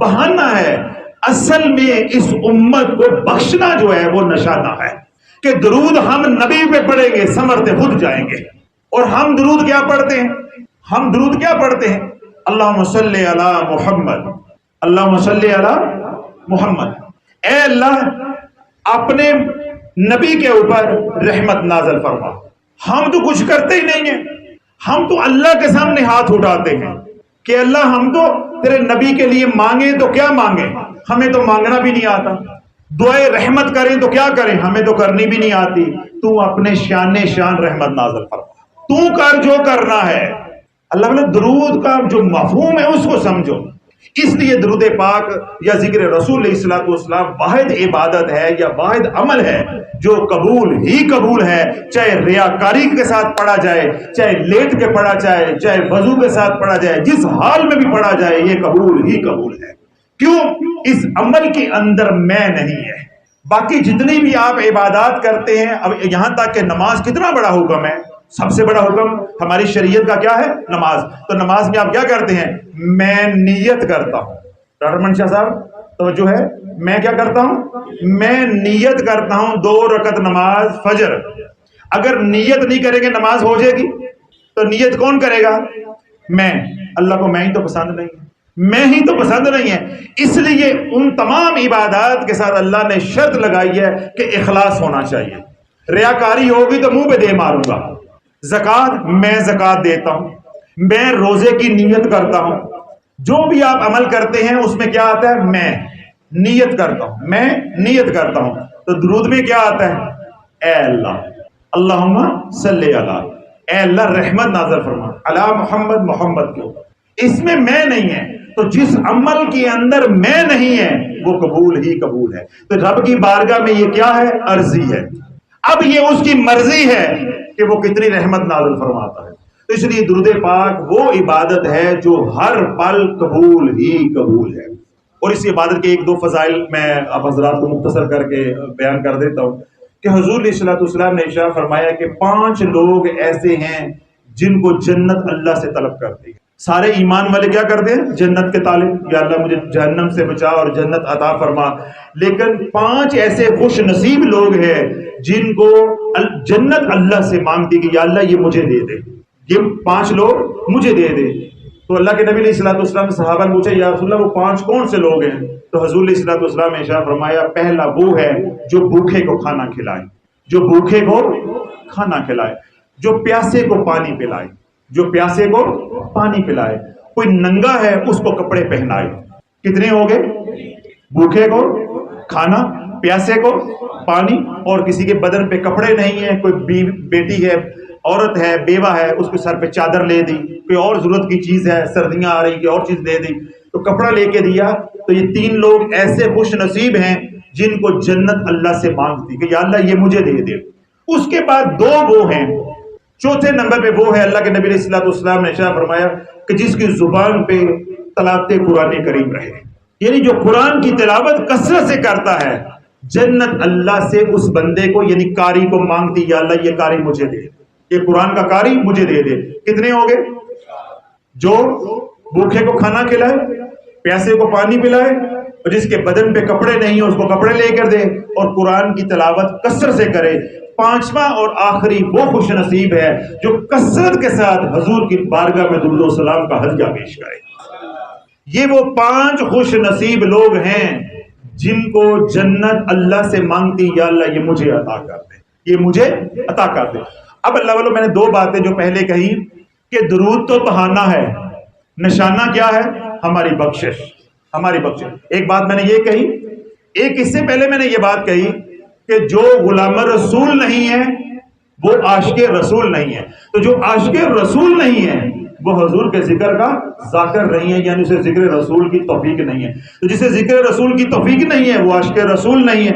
بہانہ ہے۔ اصل میں اس امت کو بخشنا جو ہے وہ نشانہ ہے کہ درود ہم نبی پہ پڑھیں گے سمرتے خود جائیں گے۔ اور ہم درود کیا پڑھتے ہیں؟ ہم درود کیا پڑھتے ہیں؟ اللہم صلی علی محمد، اللہم صلی علی محمد، اے اللہ اپنے نبی کے اوپر رحمت نازل فرما۔ ہم تو کچھ کرتے ہی نہیں ہیں، ہم تو اللہ کے سامنے ہاتھ اٹھاتے ہیں کہ اللہ ہم تو تیرے نبی کے لیے مانگیں تو کیا مانگیں، ہمیں تو مانگنا بھی نہیں آتا، دعائے رحمت کریں تو کیا کریں، ہمیں تو کرنی بھی نہیں آتی۔ تو اپنے شان رحمت نازل فرما، تو کر جو کرنا ہے۔ اللہ نے درود کا جو مفہوم ہے اس کو سمجھو۔ اس لیے درود پاک یا ذکر رسول علیہ الصلوۃ والسلام واحد عبادت ہے یا واحد عمل ہے جو قبول ہی قبول ہے، چاہے ریاکاری کے ساتھ پڑھا جائے، چاہے لیٹ کے پڑھا جائے، چاہے وضو کے ساتھ پڑھا جائے، جس حال میں بھی پڑھا جائے، یہ قبول ہی قبول ہے۔ کیوں؟ اس عمل کے اندر میں نہیں ہے۔ باقی جتنی بھی آپ عبادات کرتے ہیں، اب یہاں تک کہ نماز کتنا بڑا حکم ہے، سب سے بڑا حکم ہماری شریعت کا کیا ہے؟ نماز۔ تو نماز میں آپ کیا کرتے ہیں؟ میں نیت کرتا ہوں۔ ڈاکٹر منشا صاحب توجہ ہے، میں کیا کرتا ہوں؟ میں نیت کرتا ہوں 2 رکعت نماز فجر۔ اگر نیت نہیں کریں گے نماز ہو جائے گی؟ تو نیت کون کرے گا؟ میں۔ اللہ کو میں ہی تو پسند نہیں ہے، میں ہی تو پسند نہیں ہے۔ اس لیے ان تمام عبادات کے ساتھ اللہ نے شرط لگائی ہے کہ اخلاص ہونا چاہیے۔ ریاکاری ہوگی تو منہ پہ دے ماروں گا۔ زکوٰۃ، میں زکوٰۃ دیتا ہوں، میں روزے کی نیت کرتا ہوں۔ جو بھی آپ عمل کرتے ہیں اس میں کیا آتا ہے؟ میں نیت کرتا ہوں، میں نیت کرتا ہوں۔ تو درود میں کیا آتا ہے؟ اے اللہ، اللہم صلی علی، اے اللہ رحمت نازل فرما علی محمد، محمد کے اوپر۔ اس میں میں نہیں ہے، تو جس عمل کے اندر میں نہیں ہے وہ قبول ہی قبول ہے۔ تو رب کی بارگاہ میں یہ کیا ہے؟ عرضی ہے۔ اب یہ اس کی مرضی ہے کہ وہ کتنی رحمت نازل فرماتا ہے۔ تو اس لیے درود پاک وہ عبادت ہے جو ہر پل قبول ہی قبول ہے۔ اور اس عبادت کے 1-2 فضائل میں اب حضرات کو مختصر کر کے بیان کر دیتا ہوں کہ حضور علیہ الصلوۃ والسلام نے ارشاد فرمایا کہ 5 لوگ ایسے ہیں جن کو جنت اللہ سے طلب کرتی ہے۔ سارے ایمان والے کیا کرتے ہیں؟ جنت کے طالب، یا اللہ مجھے جہنم سے بچا اور جنت عطا فرما۔ لیکن 5 ایسے خوش نصیب لوگ ہیں جن کو جنت اللہ سے مانگتی کہ یا اللہ یہ مجھے دے دے، یہ 5 لوگ مجھے دے دے۔ تو اللہ کے نبی علیہ الصلوۃ والسلام نے صحابہ نے پوچھا یا رسول اللہ وہ 5 کون سے لوگ ہیں؟ تو حضور علیہ الصلوۃ والسلام نے ارشاد فرمایا پہلا وہ ہے جو بھوکے کو کھانا کھلائے، جو بھوکے کو کھانا کھلائے، جو پیاسے کو پانی پلائے، جو پیاسے کو پانی پلائے، کوئی ننگا ہے اس کو کپڑے پہنائے۔ کتنے ہو گئے؟ بھوکے کو کھانا، پیاسے کو پانی، اور کسی کے بدن پہ کپڑے نہیں ہیں، کوئی بیٹی ہے، عورت ہے، بیوہ ہے، اس کے سر پہ چادر لے دی، کوئی اور ضرورت کی چیز ہے، سردیاں آ رہی کوئی اور چیز دے دی، تو کپڑا لے کے دیا۔ تو یہ 3 لوگ ایسے خوش نصیب ہیں جن کو جنت اللہ سے مانگتی کہ یا اللہ یہ مجھے دے دے۔ اس کے بعد 2 وہ ہیں، چوتھے نمبر پہ وہ ہے اللہ کے نبی علیہ الصلوۃ والسلام نے ارشاد فرمایا کہ جس کی زبان پہ تلاوت قرآن کریم رہے، یعنی جو قرآن کی تلاوت کثرت سے کرتا ہے، جنت اللہ سے اس بندے کو یعنی قاری کو مانگتی یا اللہ یہ قاری مجھے دے، یہ قرآن کا قاری مجھے دے دے۔ کتنے ہو گئے؟ جو بھوکے کو کھانا کھلائے، پیاسے کو پانی پلائے، اور جس کے بدن پہ کپڑے نہیں ہیں اس کو کپڑے لے کر دے، اور قرآن کی تلاوت کثرت سے کرے۔ پانچواں اور آخری وہ خوش نصیب ہے جو کثرت کے ساتھ حضور کی بارگاہ میں درود و سلام کا ہدیہ پیش کرے. یہ وہ 5 خوش نصیب لوگ ہیں جن کو جنت اللہ سے مانگتی یا اللہ یہ مجھے عطا کر دے، یہ مجھے عطا کر دے. اب اللہ والوں میں نے 2 باتیں جو پہلے کہی کہ درود تو بہانہ ہے، نشانہ کیا ہے؟ ہماری بخشش، ہماری بخشش. ایک بات میں نے یہ کہی، ایک اس سے پہلے میں نے یہ بات کہی کہ جو غلام رسول نہیں ہے وہ عاشق رسول نہیں ہے. تو جو عاشق رسول نہیں ہے وہ حضور کے ذکر کا ذاکر نہیں ہے، یعنی اسے ذکر رسول کی توفیق نہیں ہے. تو جسے ذکر رسول کی توفیق نہیں ہے وہ عاشق رسول نہیں ہے.